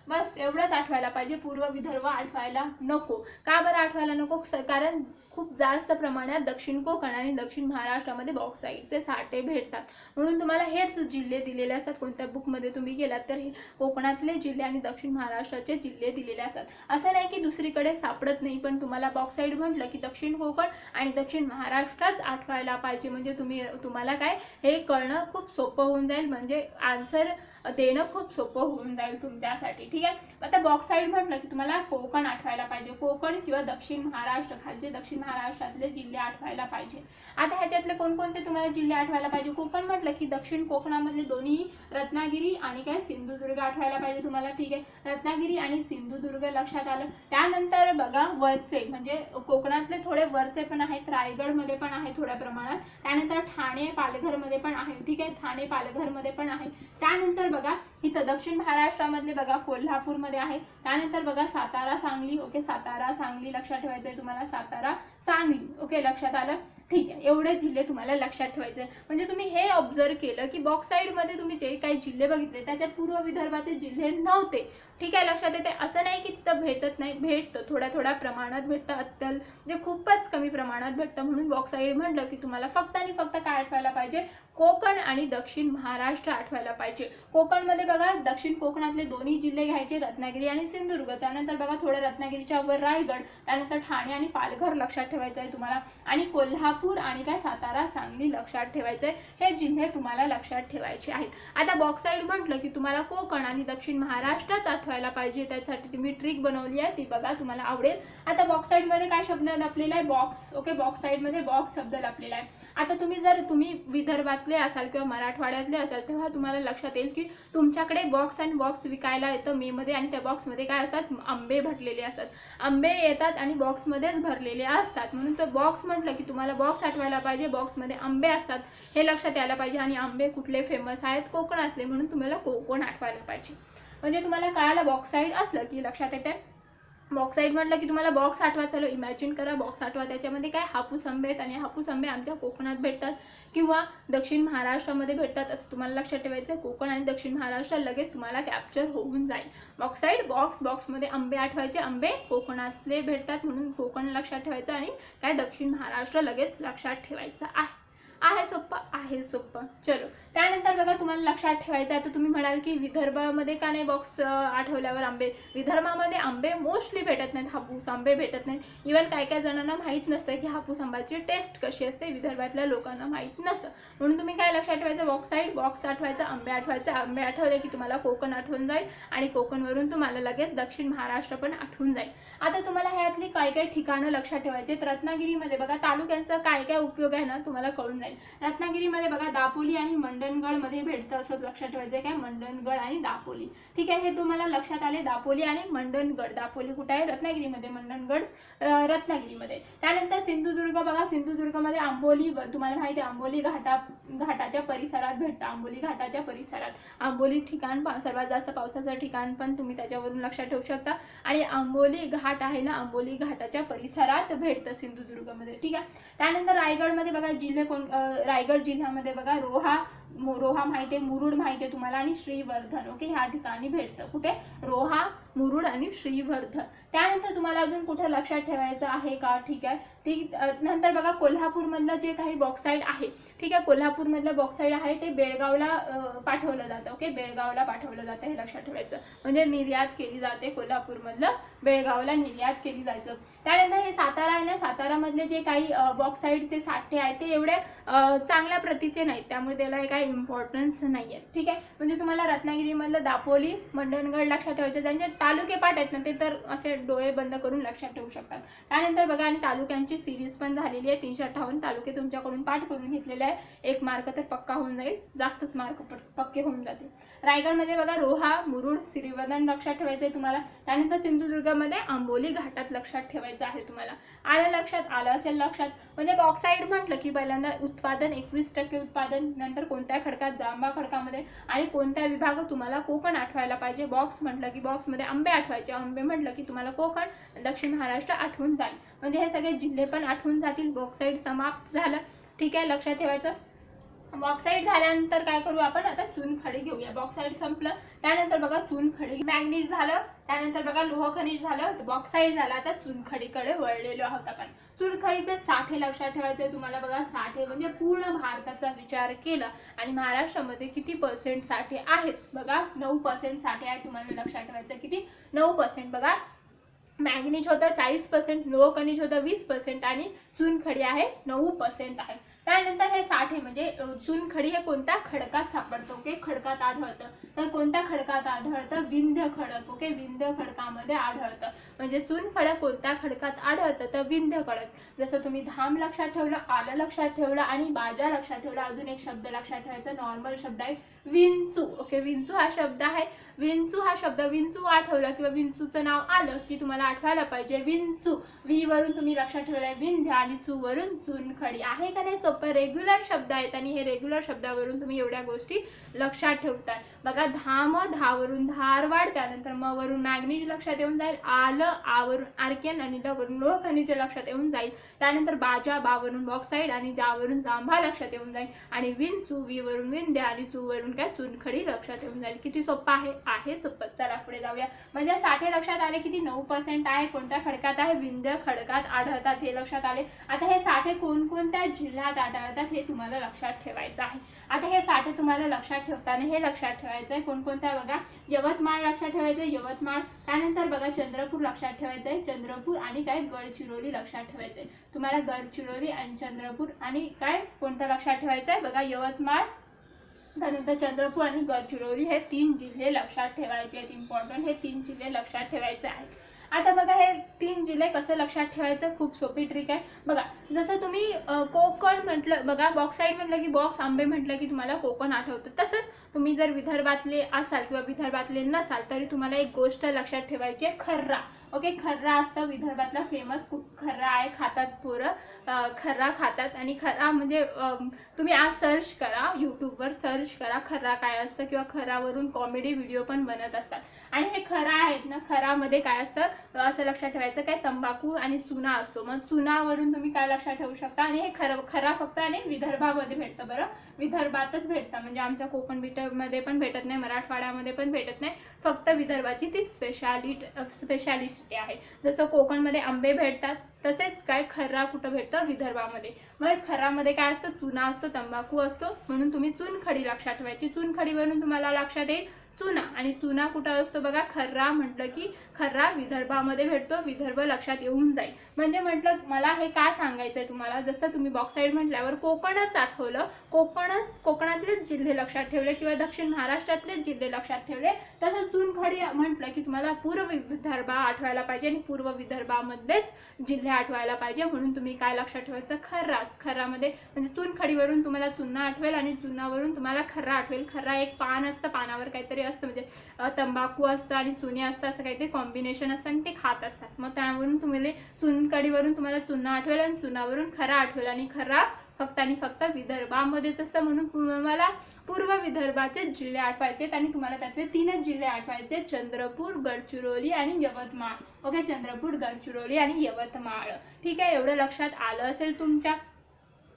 बस एवढंच आठवायला पाहिजे. पूर्व विदर्भ आठवायला नको. का बरं आठवायला नको, कारण खूप जास्त प्रमाणात दक्षिण कोकण आणि दक्षिण महाराष्ट्रामध्ये बॉक्साईडचे साठे भेटतात. म्हणून तुम्हाला हेच जिल्हे दिलेले असतात. कोणत्या बुकमध्ये तुम्ही गेलात तर कोकणातले जिल्हे आणि दक्षिण महाराष्ट्राचे जिल्हे दिलेले असतात. असं नाही की दुसरीकडे सापडत नाही, पण तुम्हाला बॉक्साईड म्हटलं की दक्षिण कोकण आणि दक्षिण महाराष्ट्रात आठवायला पाहिजे. म्हणजे तुम्हाला काय हे कळणं खूप सोपं होऊन जाईल. म्हणजे आन्सर देणं खूप सोपं होऊन जाईल तुमच्यासाठी. ठीक आहे. आता बॉक्साईड म्हटलं की तुम्हाला कोकण आठवायला पाहिजे. कोकण किंवा दक्षिण महाराष्ट्र, खालचे दक्षिण महाराष्ट्रातले जिल्हे आठवायला पाहिजे. आता ह्याच्यातले कोणकोणते तुम्हाला जिल्हे आठवायला पाहिजे? कोकण म्हटलं की दक्षिण कोकणामधले दोन्ही रत्नागिरी आणि काय सिंधुदुर्ग आठवायला पाहिजे तुम्हाला. ठीक आहे. रत्नागिरी आणि सिंधुदुर्ग लक्षात आलं. त्यानंतर बघा वरचे म्हणजे कोकणातले थोडे वरचे पण आहेत, रायगडमध्ये पण आहे थोड्या प्रमाणात. त्यानंतर ठाणे पालघरमध्ये पण आहे. ठीक आहे. ठाणे पालघरमध्ये पण आहे. त्यानंतर बघा इथं दक्षिण महाराष्ट्रामधले बघा कोल्हापूरमध्ये आहे. त्यानंतर बघा सातारा सांगली. ओके, सातारा सांगली लक्षात ठेवायचं आहे तुम्हाला. सातारा सांगली. ओके, लक्षात आलं. ठीक आहे. एवढे जिल्हे तुम्हाला लक्षात ठेवायचे. म्हणजे तुम्ही हे ऑब्झर्व केलं की बॉक्साईडमध्ये तुम्ही जे काही जिल्हे बघितले त्याच्यात पूर्व विदर्भाचे जिल्हे नव्हते. ठीक आहे, लक्षात येते. असं नाही की तिथं भेटत नाही, भेटतं, थोड्या प्रमाणात भेटतं, अत्तल म्हणजे खूपच कमी प्रमाणात भेटतं. म्हणून बॉक्साईड म्हटलं की तुम्हाला फक्त आणि फक्त काय आठवायला पाहिजे? कोकण आणि दक्षिण महाराष्ट्र आठवायला पाहिजे. कोकणमध्ये बघा दक्षिण कोकणातले दोन्ही जिल्हे घ्यायचे, रत्नागिरी आणि सिंधुदुर्ग. त्यानंतर बघा थोडं रत्नागिरीच्या वर रायगड, त्यानंतर ठाणे आणि पालघर लक्षात ठेवायचं आहे तुम्हाला. आणि कोल्हापूर आणि काय सातारा सांगली लक्षात ठेवायचं आहे. हे जिल्हे तुम्हाला लक्षात ठेवायचे आहेत. आता बॉक्साईड म्हटलं की तुम्हाला कोकण आणि दक्षिण महाराष्ट्रात आठवायला पाहिजे. त्यासाठी मी ट्रिक बनवली आहे, ती बघा, तुम्हाला आवडेल. आता बॉक्साईडमध्ये काय शब्द लपलेला आहे? बॉक्स. ओके, बॉक्साईडमध्ये बॉक्स शब्द लपलेला आहे. आता तुम्ही विदर्भातले असाल किंवा मराठवाड्यातले असाल तेव्हा तुम्हाला लक्षात येईल की तुमच्याकडे बॉक्स आणि बॉक्स विकायला येतं मेमध्ये, आणि त्या बॉक्समध्ये काय असतात? आंबे भरलेले असतात. आंबे येतात आणि बॉक्समध्येच भरलेले असतात. म्हणून तो बॉक्स म्हटलं की तुम्हाला बॉक्स आठवायला पाहिजे. बॉक्समध्ये आंबे असतात हे लक्षात यायला पाहिजे. आणि आंबे कुठले फेमस आहेत? कोकणातले. म्हणून तुम्हाला कोकण आठवायला पाहिजे. म्हणजे तुम्हाला कळालं बॉक्साईड असलं की लक्षात येते. बॉक्साईड म्हटलं की तुम्हाला बॉक्स आठवा. चलो इमॅजिन करा बॉक्स आठवा. त्याच्यामध्ये काय? हापूस आंबे आहेत आणि हापूस आंबे आमच्या कोकणात भेटतात किंवा दक्षिण महाराष्ट्रामध्ये भेटतात असं तुम्हाला लक्षात ठेवायचं. कोकण आणि दक्षिण महाराष्ट्र लगेच तुम्हाला कॅप्चर होऊन जाईल. बॉक्साईड बॉक्समध्ये आंबे आठवायचे. आंबे कोकणातले भेटतात म्हणून कोकण लक्षात ठेवायचं आणि काय दक्षिण महाराष्ट्र लगेच लक्षात ठेवायचं आहे सोपं. चलो त्यानंतर बघा तुम्हाला लक्षात ठेवायचं आहे. तर तुम्ही म्हणाल की विदर्भामध्ये का नाही बॉक्स आठवल्यावर आंबे? विदर्भामध्ये आंबे मोस्टली भेटत नाहीत, हापूस आंबे भेटत नाहीत. इव्हन काय जणांना माहीत नसतं की हापूस आंब्याची टेस्ट कशी असते, विदर्भातल्या लोकांना माहीत नसतं. म्हणून तुम्ही काय लक्षात ठेवायचं? बॉक्साईड बॉक्स आठवायचं, आंबे आठवायचं. आंबे आठवले की तुम्हाला कोकण आठवून जाईल आणि कोकणवरून तुम्हाला लगेच दक्षिण महाराष्ट्र पण आठवून जाईल. आता तुम्हाला ह्यातली काय ठिकाणं लक्षात ठेवायचे. रत्नागिरीमध्ये बघा तालुक्यांचा काय उपयोग आहे ना तुम्हाला कळून जाईल. रत्नागिरीमध्ये बघा दापोली आणि मंडणगड मध्ये भेटतं असं लक्षात ठेवायचं. काय? मंडणगड आणि दापोली. ठीक आहे, हे तुम्हाला लक्षात आले. दापोली आणि मंडणगड. दापोली कुठे आहे? रत्नागिरीमध्ये. मंडणगड रत्नागिरीमध्ये. त्यानंतर सिंधुदुर्ग बघा. सिंधुदुर्गमध्ये आंबोली तुम्हाला माहिती आहे, आंबोली घाटाच्या परिसरात भेटतं. आंबोली घाटाच्या परिसरात. आंबोली ठिकाण सर्वात जास्त पावसाचं ठिकाण पण तुम्ही त्याच्यावरून लक्षात ठेवू शकता. आणि आंबोली घाट आहे ना, आंबोली घाटाच्या परिसरात भेटतं सिंधुदुर्गमध्ये. ठीक आहे. त्यानंतर रायगडमध्ये बघा जिल्हे रायगड जिल्ह्यामध्ये बघा रोहा माहिती आहे, मुरुड माहिती आहे तुम्हाला आणि श्रीवर्धन. ओके, ह्या ठिकाणी भेटतं. कुठे? रोहा, मुरुड आणि श्रीवर्धन. त्यानंतर तुम्हाला अजून कुठे लक्षात ठेवायचं आहे का? ठीक आहे. ती नंतर बघा कोल्हापूरमधलं जे काही बॉक्साईड आहे, ठीक आहे, कोल्हापूरमधलं बॉक्साईड आहे ते बेळगावला पाठवलं जातं. ओके, बेळगावला पाठवलं जातं हे लक्षात ठेवायचं. म्हणजे निर्यात केली जाते कोल्हापूरमधलं बेळगावला निर्यात केली जायचं. त्यानंतर हे सातारा आहे ना, सातारामधले जे काही बॉक्साईडचे साठे आहेत ते एवढे चांगल्या प्रतीचे नाहीत, त्यामुळे त्याला काही इम्पॉर्टन्स नाही आहे. ठीक आहे. म्हणजे तुम्हाला रत्नागिरीमधलं दापोली, मंडणगड लक्षात ठेवायचं. त्यांचे तालुके पाठ आहेत ना ते तर असे डोळे बंद करून लक्षात ठेवू शकतात. त्यानंतर बघा आणि तालुक्यांची सिरीज पण झालेली आहे. 358 तालुके तुमच्याकडून पाठ करून घेतलेले आहे. 1 मार्क तर पक्का होऊन जाईल, जास्तच मार्क पक्के होऊन जातील. रायगडमध्ये बघा रोहा, मुरुड, श्रीवर्धन लक्षात ठेवायचं आहे तुम्हाला. त्यानंतर सिंधुदुर्गमध्ये आंबोली घाटात लक्षात ठेवायचं आहे तुम्हाला. आलं असेल लक्षात. म्हणजे बॉक्साईड म्हटलं की पहिल्यांदा उत्पादन 21% उत्पादन. नंतर कोणत्या खडकात? जांबा खडकामध्ये. आणि कोणत्या विभाग? तुम्हाला कोकण आठवायला पाहिजे. बॉक्स म्हटलं की बॉक्समध्ये आंबे आठवायचे. आंबे म्हटलं की तुम्हाला कोकण, दक्षिण महाराष्ट्र आठवून जाईल. म्हणजे हे सगळे जिल्हे पण आठवून जातील. बॉक्साईड समाप्त झालं. ठीक आहे, लक्षात ठेवायचं. बॉक्साईड झाल्यानंतर काय करू आपण? आता चुनखडी घेऊया. बॉक्साईड संपलं. त्यानंतर बघा चुनखडी. मॅंगनीज झालं. त्यानंतर बघा लोह खनिज झालं. बॉक्साईड झालं. आता चुनखडीकडे वळलेलो आहोत आपण. चुनखडीचे साठे लक्षात ठेवायचे तुम्हाला. बघा साठे म्हणजे पूर्ण भारताचा विचार केला आणि महाराष्ट्रामध्ये किती % साठे आहेत? बघा 9% साठे आहेत. तुम्हाला लक्षात ठेवायचं किती? 9%. बघा मॅंगनीज होतं 40%, लोह खनिज होतं 20% आणि चुनखडी आहे 9% आहे. त्यानंतर हे साठे म्हणजे चुनखडी हे कोणत्या खडकात सापडतं, ओके, खडकात आढळतं. तर कोणत्या खडकात आढळतं, विंध्य खडक, ओके, विंध्य खडकामध्ये आढळतं. म्हणजे चुनखडक कोणत्या खडकात आढळतं, तर विंध्य खडक. जसं तुम्ही धाम लक्षात ठेवलं, आलं लक्षात ठेवलं आणि बाजा लक्षात ठेवला, अजून एक शब्द लक्षात ठेवायचा नॉर्मल शब्द आहे विंचू, ओके, विंचू हा शब्द आहे. विंचू हा शब्द, विंचू आठवला किंवा विंचूचं नाव आलं की तुम्हाला आठवायला पाहिजे विंचू. वी वरून तुम्ही लक्षात ठेवलंय विंध्य आणि चू वरून चुनखडी. आहे का नाही सोपं, रेग्युलर शब्द आहेत आणि हे रेग्युलर शब्दावरून तुम्ही एवढ्या गोष्टी लक्षात ठेवताय. बघा धाम, धा वरून धारवाड, त्यानंतर म वरून मॅग्नीज लक्षात येऊन जाईल, आलं, आ वरून आर्केन आणि ल वरून लोह खनिज लक्षात येऊन जाईल. त्यानंतर बाजा, बा वरून बॉक्साईड आणि जा वरून जांभा लक्षात येऊन जाईल. आणि विंचू, वी वरून विंध्य आणि चू वरून काय चुनखडी लक्षात येऊन जाईल. किती सोपं आहे सोपं. चला पुढे जाऊया. म्हणजे साठे लक्षात आले, किती 9% आहे. कोणत्या खडकात आहे, विंध्य खडकात आढळतात, हे लक्षात आले. आता हे साठे कोणकोणत्या जिल्ह्यात आढळतात हे तुम्हाला लक्षात ठेवायचं आहे. आता हे साठे तुम्हाला लक्षात ठेवताना हे लक्षात ठेवायचं आहे कोणकोणत्या, बघा यवतमाळ लक्षात ठेवायचं, यवतमाळ. त्यानंतर बघा चंद्रपूर लक्षात ठेवायचं आहे, चंद्रपूर आणि काय गडचिरोली लक्षात ठेवायचं आहे. तुम्हाला गडचिरोली आणि चंद्रपूर आणि काय कोणतं लक्षात ठेवायचं आहे, बघा यवतमाळ, त्यानंतर चंद्रपूर आणि गडचिरोली हे 3 जिल्हे लक्षात ठेवायचे आहेत. इम्पॉर्टंट, हे 3 जिल्हे लक्षात ठेवायचे आहेत. आता बघा हे 3 जिल्हे कसं लक्षात ठेवायचं, खूप सोपी ट्रिक आहे. बघा जसं तुम्ही कोकण म्हटलं, बघा बॉक्साईड म्हटलं की बॉक्स, आंबे म्हटलं की तुम्हाला कोकण आठवतं. तसंच तुम्ही जर विदर्भातले असाल किंवा विदर्भातले नसाल तरी तुम्हाला एक गोष्ट लक्षात ठेवायची आहे, खर्रा, ओके. खर्रा असतं विदर्भातला फेमस, खूप खर्रा आहे, खातात पोरं, खर्रा खातात. आणि खर्रा म्हणजे तुम्ही आज सर्च करा, यूट्यूबवर सर्च करा खर्रा काय असतं, किंवा खर्रावरून कॉमेडी व्हिडिओ पण बनत असतात. आणि हे खरा आहेत ना, खरामध्ये काय असतं असं लक्षात ठेवायचं, काय तंबाखू आणि चुना असतो. मग चुनावरून तुम्ही काय लक्षात ठेवू शकता. आणि हे खरा फक्त आणि विदर्भामध्ये भेटतं, बरं विदर्भातच भेटतं. म्हणजे आमच्या कोकण मध्ये पण भेटत नाही, मराठवाड्यामध्ये पण भेटत नाही, फक्त विदर्भाची ती स्पेशालिटी आहे. जसं कोकणमध्ये आंबे भेटतात तसेच काय खर्रा कुठं भेटतं, विदर्भामध्ये. मग खर्रामध्ये काय असतं, चुना असतो, तंबाखू असतो, म्हणून तुम्ही चुनखडी लक्षात ठेवायची. चुनखडीवरून तुम्हाला लक्षात येईल चुना. आणि चुना कुठं असतो, बघा खर्रा म्हटलं की खर्रा विदर्भामध्ये भेटतो, विदर्भ लक्षात येऊन जाईल. म्हणजे म्हटलं मला हे काय सांगायचंय तुम्हाला, जसं तुम्ही बॉक्साईड म्हटल्यावर कोकणच आठवलं, कोकणातलेच जिल्हे लक्षात ठेवले किंवा दक्षिण महाराष्ट्रातलेच जिल्हे लक्षात ठेवले, तसं चुनखडी म्हटलं की तुम्हाला पूर्व विदर्भ आठवायला पाहिजे आणि पूर्व विदर्भामधलेच जिल्हे आठवायला पाहिजे. म्हणून तुम्ही काय लक्षात ठेवायचं, खर्रामध्ये म्हणजे चुनखडीवरून तुम्हाला चुना आठवेल आणि चुनावरून तुम्हाला खर्रा आठवेल. खर्रा एक पान असतं, पानावर काहीतरी असतं, म्हणजे तंबाखू असतं आणि चुने असतं, असं काहीतरी कॉम्बिनेशन असतं आणि ते खात असतात. मग त्यावरून तुम्हाला चुनखडीवरून तुम्हाला चुना आठवेल आणि चुनावरून खरा आठवेल. आणि खरा फक्त आणि फक्त विदर्भामध्येच असतं, म्हणून तुम्हाला पूर्व विदर्भाचे जिल्हे आठवायचे आणि तुम्हाला त्यातले 3च जिल्हे आठवायचे, चंद्रपूर, गडचिरोली आणि यवतमाळ, ओके. चंद्रपूर, गडचिरोली आणि यवतमाळ, ठीक आहे. एवढं लक्षात आलं असेल तुमच्या.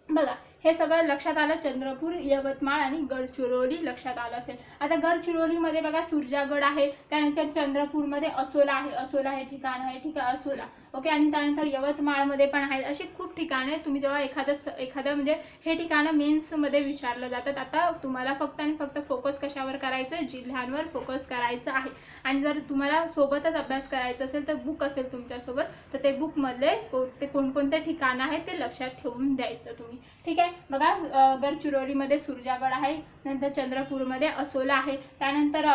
बघा हे सगळं लक्षात आलं, चंद्रपूर, यवतमाळ आणि गडचिरोली लक्षात आलं असेल. आता गडचिरोलीमध्ये बघा सुरजागड आहे, त्यानंतर चंद्रपूरमध्ये असोला आहे, असोला हे ठिकाण आहे, ठीक आहे, असोला, ओके. आणि त्यानंतर यवतमाळमध्ये पण आहे. अशी खूप ठिकाणं आहेत. तुम्ही जेव्हा एखादं म्हणजे हे ठिकाणं मेन्समध्ये विचारलं जातात. आता तुम्हाला फक्त आणि फक्त फोकस कशावर करायचं, जिल्ह्यांवर फोकस करायचं आहे. आणि जर तुम्हाला सोबतच अभ्यास करायचा असेल तर बुक असेल तुमच्यासोबत, तर ते बुकमधले कोणकोणते ठिकाणं आहेत ते लक्षात ठेवून द्यायचं तुम्ही, ठीक आहे. बघा गडचिरोलीमध्ये सुरजागड आहे, नंतर चंद्रपूरमध्ये असोला आहे, त्यानंतर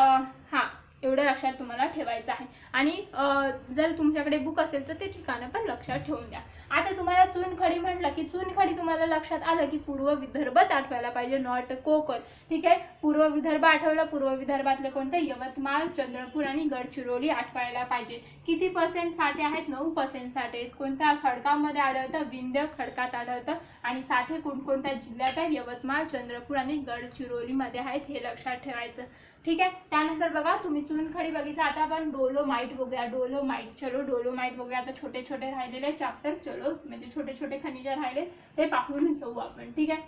एवढं लक्षात तुम्हाला ठेवायचं आहे. आणि जर तुमच्याकडे बुक असेल तर ते ठिकाणं पण लक्षात ठेवून द्या. आता तुम्हाला चुनखडी म्हटलं की चुनखडी तुम्हाला लक्षात आलं की पूर्व विदर्भच आठवायला पाहिजे, नॉट कोकण, ठीक आहे. पूर्व विदर्भ आठवलं, पूर्व विदर्भातले कोणते, यवतमाळ, चंद्रपूर आणि गडचिरोली आठवायला पाहिजे. किती % साठे आहेत, 9% साठे आहेत. कोणत्या खडकामध्ये आढळतं, विंध्य खडकात आढळतं. आणि साठे कोणकोणत्या जिल्ह्यात आहेत, यवतमाळ, चंद्रपूर आणि गडचिरोलीमध्ये आहेत, हे लक्षात ठेवायचं, ठीक आहे. त्यानंतर बघा तुम्ही चुनखडी बघितलं, आता आपण डोलोमाइट बघूया. डोलोमाइट बघूया. आता छोटे छोटे राहिलेले चॅप्टर, चलो म्हणजे छोटे छोटे खनिज राहिले ते पाहून घेऊ आपण, ठीक आहे.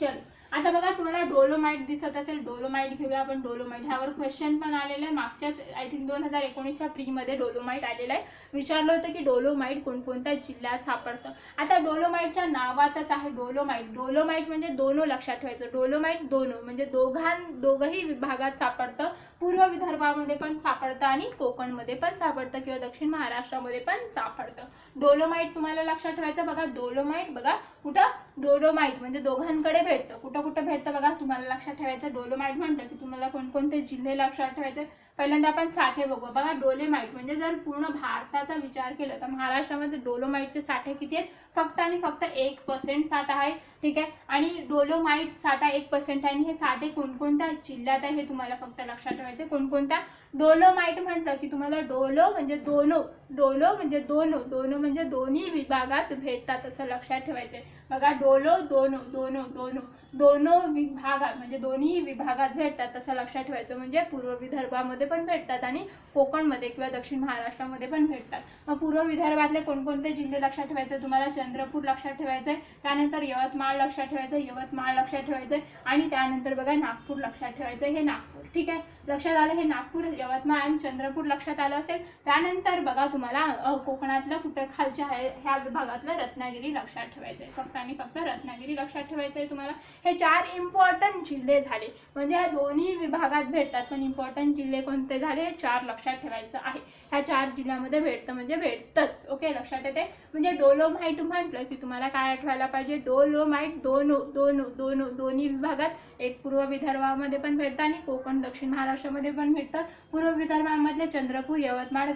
चलो आता बघा तुम्हाला डोलोमाइट दिसत असेल, डोलोमाइट घेऊया आपण. डोलोमाइट ह्यावर क्वेश्चन पण आलेलं आहे मागच्याच आय थिंक 2019च्या प्रीमध्ये डोलोमाइट आलेलं आहे. विचारलं होतं की डोलोमाइट कोणकोणत्या जिल्ह्यात सापडतं. आता डोलोमाइटच्या नावातच आहे डोलोमाइट. डोलोमाइट म्हणजे दोनो लक्षात ठेवायचं. डोलोमाइट दोनो म्हणजे दोघही विभागात सापडतं. पूर्व विदर्भामध्ये पण सापडतं आणि कोकणमध्ये पण सापडतं किंवा दक्षिण महाराष्ट्रामध्ये पण सापडतं. डोलोमाइट तुम्हाला लक्षात ठेवायचं. बघा डोलोमाइट बघा कुठं, डोलोमाइट म्हणजे दोघांकडे भेटतं. कुठं कुठं भेटतं बघा तुम्हाला लक्षात ठेवायचं. डोलोमाइट म्हटलं की तुम्हाला कोणकोणते जिल्हे लक्षात ठेवायचे. पहिल्यांदा आपण साठे बघू. बघा डोलोमाइट म्हणजे जर पूर्ण भारताचा विचार केला तर महाराष्ट्रामध्ये डोलोमाइटचे साठे किती आहेत, फक्त आणि फक्त 1% साठा आहे. ठीक आहे, आणि डोलोमाइट साठा 1% आहे. आणि हे साठे कोणकोणत्या जिल्ह्यात आहे हे तुम्हाला फक्त लक्षात ठेवायचे. कोणकोणत्या, डोलोमाइट म्हटलं की तुम्हाला डोलो म्हणजे दोनो, डोलो म्हणजे दोनो, दोनो म्हणजे दोन्ही विभागात भेटतात असं लक्षात ठेवायचे. बघा डोलो दोनो, दोनो दोनो दोनो विभागात म्हणजे दोन्ही विभागात भेटतात असं लक्षात ठेवायचं. म्हणजे पूर्व विदर्भामध्ये पण भेटतात आणि कोकणमध्ये किंवा दक्षिण महाराष्ट्रामध्ये पण भेटतात. मग पूर्व विदर्भातले कोणकोणते जिल्हे लक्षात ठेवायचे तुम्हाला, चंद्रपूर लक्षात ठेवायचंय, त्यानंतर यवतमाळ लक्षात ठेवायचं, यवतमाळ लक्षात ठेवायचंय, आणि त्यानंतर बघा नागपूर लक्षात ठेवायचं. हे नागपूर, ठीक आहे, लक्षात आलं. हे नागपूर, यवतमाळ आणि चंद्रपूर लक्षात आलं असेल. त्यानंतर बघा तुम्हाला कोकणातलं कुठं खालच्या ह्या विभागातलं रत्नागिरी लक्षात ठेवायचंय. फक्त आणि फक्त रत्नागिरी लक्षात ठेवायचंय तुम्हाला. हे 4 इम्पॉर्टंट जिल्हे झाले. म्हणजे ह्या दोन्ही विभागात भेटतात, पण इम्पॉर्टंट जिल्हे कोणते झाले, 4 लक्षात ठेवायचं आहे. ह्या 4 जिल्ह्यामध्ये भेटतं म्हणजे भेटतंच. ओके, लक्षात येते. म्हणजे डोलोमाइट म्हटलं की तुम्हाला काय आठवायला पाहिजे, डोलोमाइट दोनो, दोनो दोनो दोन्ही विभागात, एक पूर्व विदर्भामध्ये पण भेटतं आणि कोकण दक्षिण महाराष्ट्रामध्ये पण भेटतात. पूर्व विदर्भामधले चंद्रपूर, यवतमाळ,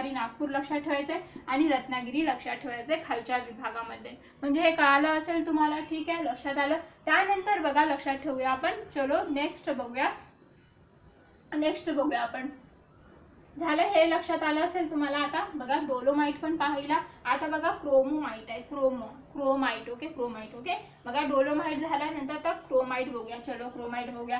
नागपूर लक्षात ठेवायचंय आणि रत्नागिरी लक्षात ठेवायचंय खालच्या विभागामध्ये. म्हणजे हे कळालं असेल तुम्हाला. ठीक आहे, लक्षात आलं. त्यानंतर बघा लक्षात ठेवूया आपण. चलो नेक्स्ट बघूया. आपण झालं, हे लक्षात आलं असेल तुम्हाला. आता बघा डोलोमाइट पण पाहिला. आता बघा क्रोमोमाइट आहे, क्रोमाइट. Okay, chromite. ओके, बघा डोलोमाइट झाल्यानंतर आता क्रोमाइट बघूया. चलो क्रोमाइट बघूया.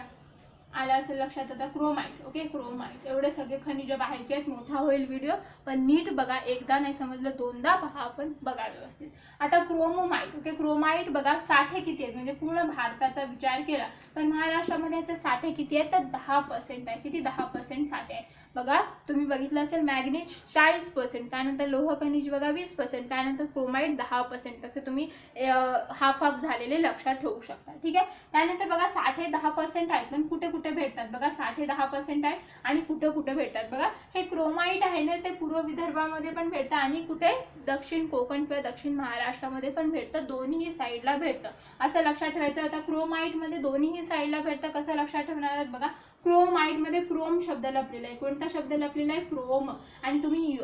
आलं असेल लक्षात. आता क्रोमाइट. Okay, chromite. एवढे सगळे खनिज पाहायचे आहेत. मोठा होईल व्हिडिओ, पण नीट बघा. एकदा नाही समजलं, दोनदा पहा, आपण बघा व्यवस्थित. आता क्रोमोमाइट. ओके, क्रोमाइट बघा साठे किती आहेत, म्हणजे पूर्ण भारताचा विचार केला तर महाराष्ट्रामध्ये याचे साठे किती आहेत तर 10% आहे. किती, 10% साठे आहे. बघा तुम्ही बघितलं असेल, मॅग्नीज 40%, त्यानंतर लोह खनिज बघा 20%, त्यानंतर क्रोमाइट 10%. असे तुम्ही हाफ हाफ झालेले लक्षात ठेवू शकता. ठीक आहे, त्यानंतर बघा साठे 10% आहेत, पण कुठे कुठे भेटतात बघा. साठे 10% आहे आणि कुठे कुठे भेटतात बघा. हे क्रोमाइट आहे ना, ते पूर्व विदर्भामध्ये पण भेटतं आणि कुठे, दक्षिण कोकण किंवा दक्षिण महाराष्ट्रामध्ये पण भेटतं. दोन्ही साईडला भेटतं असं लक्षात ठेवायचं. आता क्रोमाइट मध्ये दोन्ही साईडला भेटतं, कसं लक्षात ठेवणार बघा. क्रोमाइट मध्ये क्रोम शब्द लपलेला आहे. कोणता शब्द लपलेला आहे, क्रोम. आणि तुम्ही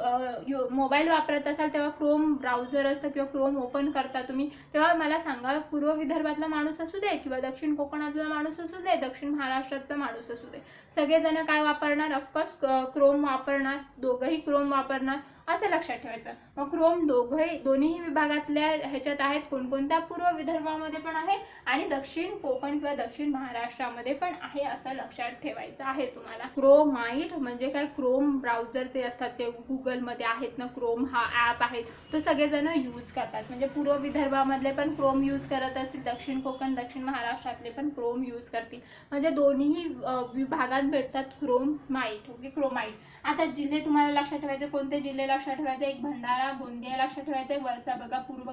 मोबाईल वापरत असाल तेव्हा क्रोम ब्राउझर असतं किंवा क्रोम ओपन करता तुम्ही, तेव्हा मला सांगा, पूर्व विदर्भातला माणूस असू दे किंवा दक्षिण कोकणातला माणूस असू दे, दक्षिण महाराष्ट्रातला माणूस असू दे, सगळेजण काय वापरणार, ऑफकोर्स क्रोम वापरणार. दोघंही क्रोम वापरणार असं लक्षात ठेवायचं. मग क्रोम दोन्ही विभागातल्या ह्याच्यात आहेत. कोणकोणत्या, पूर्व विदर्भामध्ये पण आहे आणि दक्षिण कोकण किंवा दक्षिण महाराष्ट्रामध्ये पण आहे असं लक्षात ठेवायचं आहे तुम्हाला. क्रोमाइट म्हणजे काय, क्रोम ब्राउझरचे असतात ते गुगलमध्ये आहेत ना, क्रोम हा ॲप आहे, तो सगळेजण यूज करतात. म्हणजे पूर्व विदर्भामधले पण क्रोम यूज करत असतील, दक्षिण कोकण दक्षिण महाराष्ट्रातले पण क्रोम यूज करतील. म्हणजे दोन्ही विभागात भेटतात क्रोमाइट. Okay, chromite. आता जिल्हे तुम्हाला लक्षात ठेवायचे. कोणते जिल्हे लक्षात ठेवायचे, एक भंडारा गोंदिया लक्षात ठेवायचे. वरचा बघा पूर्व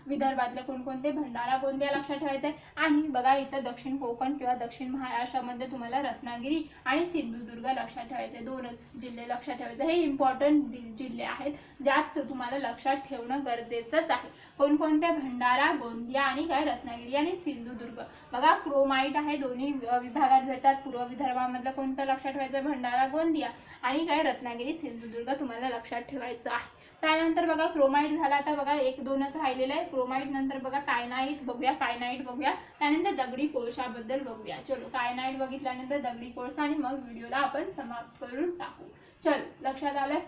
विदर्भातले कोणकोणते, भंडारा गोंदिया लक्षात ठेवायचे. आणि बघा इथं दक्षिण कोकण किंवा दक्षिण महाराष्ट्रामध्ये तुम्हाला रत्नागिरी आणि सिंधुदुर्ग लक्षात ठेवायचे. 2च जिल्हे लक्षात ठेवायचे. हे इम्पॉर्टंट जिल्हे आहेत ज्यात तुम्हाला लक्षात ठेवणं गरजेचंच आहे. कोणकोणते, भंडारा गोंदिया आणि काय, रत्नागिरी आणि सिंधुदुर्ग. बघा क्रोमाइट आहे, दोन्ही विभागात भेटतात. पूर्व विदर्भामधलं कोणतं लक्षात ठेवायचं, भंडारा गोंदिया आणि काय, रत्नागिरी सिंधुदुर्ग तुम्हाला लक्षात ठेवायचं आहे. त्यानंतर बघा क्रोमाइट झाला. आता बघा 1-2च राहिलेलं आहे. क्रोमाइट नंतर बघा कायनाइट बघूया. त्यानंतर दगडी कोळशाबद्दल बघूया. चलो, कायनाइट बघितल्यानंतर दगडी कोळसा आणि मग व्हिडिओला आपण समाप्त करून टाकू. चलो, लक्षात आलंय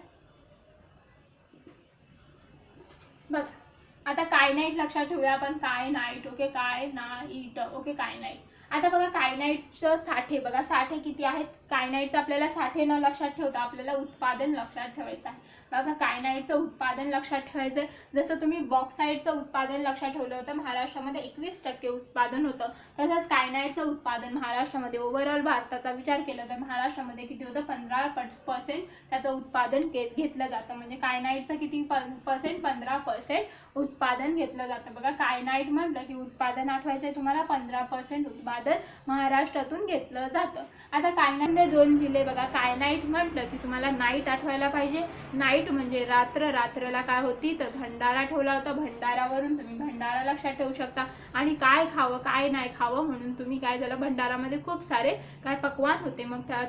बघा. आता कायनाइट लक्षात ठेवूया आपण. Kyanite. Okay, kyanite. Okay, kyanite. आता बघा कायनाईटचं साठे बघा, साठे किती आहेत. कायनाईटचं आपल्याला साठे न लक्षात ठेवता आपल्याला उत्पादन लक्षात ठेवायचं आहे. बघा कायनाईटचं उत्पादन लक्षात ठेवायचं. जसं तुम्ही बॉक्साईटचं उत्पादन लक्षात ठेवलं होतं, महाराष्ट्रामध्ये 21% उत्पादन होतं, तसंच कायनाईटचं उत्पादन महाराष्ट्रामध्ये ओव्हरऑल भारताचा विचार केला तर महाराष्ट्रामध्ये किती होतं, 15% त्याचं उत्पादन घेतलं जातं. म्हणजे कायनाईटचं किती पर्सेंट, 15% उत्पादन घेतलं जातं. बघा कायनाईट म्हटलं की उत्पादन आठवायचं आहे तुम्हाला, 15% उत्पादन महाराष्ट्रातून घेतलं जातं. आता कायनाईटमध्ये 2 जिल्हे बघा. कायनाईट म्हटलं की तुम्हाला नाईट आठवायला पाहिजे. नाईट म्हणजे रात्र, रात्रला काय होती तर भंडारा ठेवला होता, भंडारावरून तुम्ही भंडारा लक्षात ठेवू शकता. आणि काय खावं काय नाही खावं म्हणून तुम्ही काय झालं, भंडारामध्ये खूप सारे काय पक्वान होते, मग त्या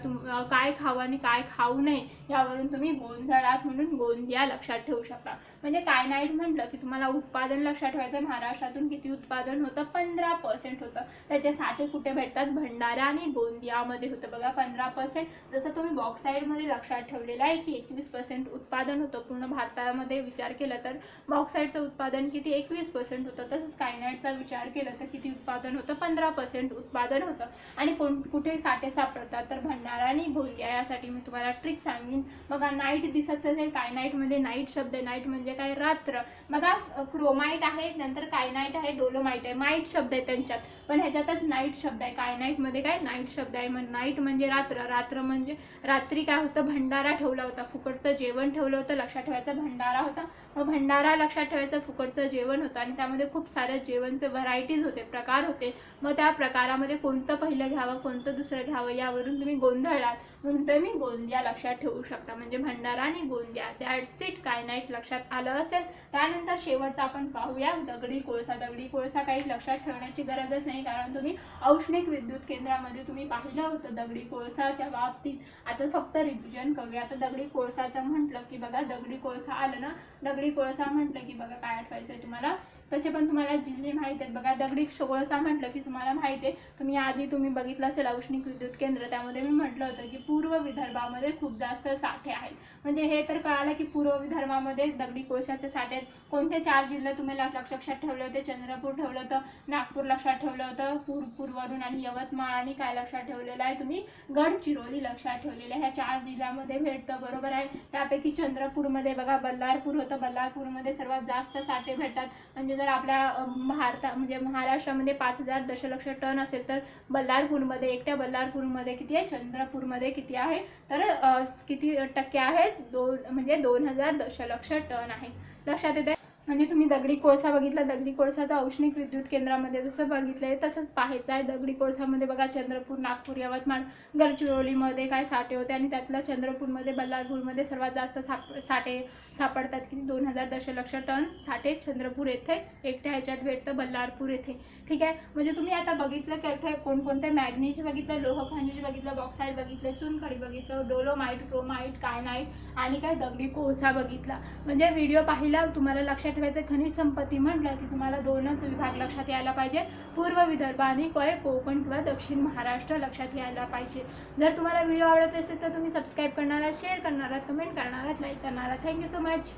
काय खावं आणि काय खाऊ नये यावरून तुम्ही गोंधळात म्हणून गोंदिया लक्षात ठेवू शकता. म्हणजे कायनाईट म्हटलं की तुम्हाला उत्पादन लक्षात ठेवायचं. महाराष्ट्रातून किती उत्पादन होतं, 15% होतं. त्याचे साठे कुठे भेटतात, भंडारा आणि गोंदियामध्ये होतं. बघा 15%. जसं तुम्ही बॉक्साईडमध्ये लक्षात ठेवलेलं आहे की 21% उत्पादन होतं पूर्ण भारतामध्ये विचार केला तर बॉक्साईडचं उत्पादन किती 21% होतं. तसंच कायनाईटचा विचार केला तर किती उत्पादन होतं, 15% उत्पादन होतं. आणि कुठे साठे सापडतात तर भंडारा आणि गोंदिया. यासाठी मी तुम्हाला ट्रिक सांगेन. बघा नाईट दिसत असेल, कायनाईटमध्ये नाईट शब्द आहे. नाईट म्हणजे काय, रात्र. बघा क्रोमाईट आहे, नंतर कायनाईट आहे, डोलोमाईट आहे, माईट शब्द आहे त्यांच्यात, पण ह्याच्यातच नाईट शब्द आहे. कायनाईटमध्ये काय नाईट शब्द आहे. मग नाईट म्हणजे रात्र, रात्र म्हणजे रात्री काय होतं, भंडारा ठेवला होता, फुकटचं जेवण ठेवलं होतं, लक्षात ठेवायचं भंडारा होता. मग भंडारा लक्षात ठेवायचं, फुकटचं जेवण होतं आणि त्यामध्ये खूप साऱ्या जेवणचे व्हरायटीज होते, प्रकार होते. मग त्या प्रकारामध्ये कोणतं पहिलं घ्यावं कोणतं दुसरं घ्यावं यावरून तुम्ही गोंधळात म्हणून तुम्ही गोंदिया लक्षात ठेवू शकता. म्हणजे भंडारा आणि गोंदिया. That's it. कायनाईट लक्षात आलं असेल. त्यानंतर शेवटचा आपण पाहूया दगडी कोळसा. दगडी कोळसा काही लक्षात ठेवण्याची गरजच नाही, कारण तुम्ही औष्णिक विद्युत केंद्रामध्ये तुम्ही पाहिलं होतं दगडी कोळसाच्या बाबतीत. आता फक्त रिव्हिजन करूया. आता दगडी कोळसाचं म्हटलं की बघा, दगडी कोळसा आलं ना, दगडी कोळसा म्हटलं की बघा काय आठवायचंय तुम्हाला, तसे पण तुम्हाला जिल्हे माहित आहेत. बघा दगडी कोळसा म्हटलं की तुम्हाला माहिती आहे, तुम्ही आधी तुम्ही बघितलं असेल औष्णिक विद्युत केंद्र, त्यामध्ये मी म्हटलं होतं की पूर्व विदर्भामध्ये खूप जास्त साठे आहेत. म्हणजे हे तर कळालं की पूर्व विदर्भामध्ये दगडी कोळशाचे साठे आहेत. कोणते 4 जिल्हे तुम्ही लक्षात ठेवले होते, चंद्रपूर ठेवलं होतं, नागपूर लक्षात ठेवलं होतं, पूर्वरून आणि यवतमाळ, आणि काय लक्षात ठेवलेलं आहे तुम्ही, गडचिरोली लक्षात ठेवलेलं आहे. ह्या 4 जिल्ह्यामध्ये भेटतं, बरोबर आहे. त्यापैकी चंद्रपूरमध्ये बघा बल्लारपूर होतं, बल्लारपूरमध्ये सर्वात जास्त साठे भेटतात. म्हणजे जर आपल्या म्हणजे महाराष्ट्रामध्ये 5000 दशलक्ष टन असेल तर बल्लारपूरमध्ये, एकट्या बल्लारपूरमध्ये किती आहे, चंद्रपूरमध्ये किती आहे तर किती टक्के आहेत, 2000 दशलक्ष टन आहे. लक्षात येते. म्हणजे तुम्ही दगडी कोळसा बघितला, दगडी कोळसाचा औष्णिक विद्युत केंद्रामध्ये जसं बघितलंय तसंच पाहायचं आहे. दगडी कोळसामध्ये बघा चंद्रपूर, नागपूर, यवतमाळ, गडचिरोलीमध्ये काय साठे होते आणि त्यातलं चंद्रपूरमध्ये, बल्लारपूरमध्ये सर्वात जास्त साठे सापडतात की 2000 दशलक्ष टन साठे चंद्रपूर येथे एकट्या ह्याच्यात भेटतं, बल्लारपूर येथे. ठीक आहे. म्हणजे तुम्ही आता बघितलं की कोणकोणते मॅग्नीज बघितलं, लोह खनिज बघितलं, बॉक्साईड बघितलं, चुनखडी बघितलं, डोलोमाईट, क्रोमाईट, कायनाईट आणि काय दगडी कोळसा बघितला. म्हणजे व्हिडिओ पाहिला तुम्हाला लक्षात ठेवायचं. खनिज संपत्ती म्हटलं की तुम्हाला 2च विभाग लक्षात यायला पाहिजे, पूर्व विदर्भ आणि कोकण किंवा दक्षिण महाराष्ट्र लक्षात यायला पाहिजे. जर तुम्हाला व्हिडिओ आवडत असेल तर तुम्ही सबस्क्राईब करणार आहात, शेअर करणार आहात, कमेंट करणार आहात, लाईक करणार आहात. Thank you so much.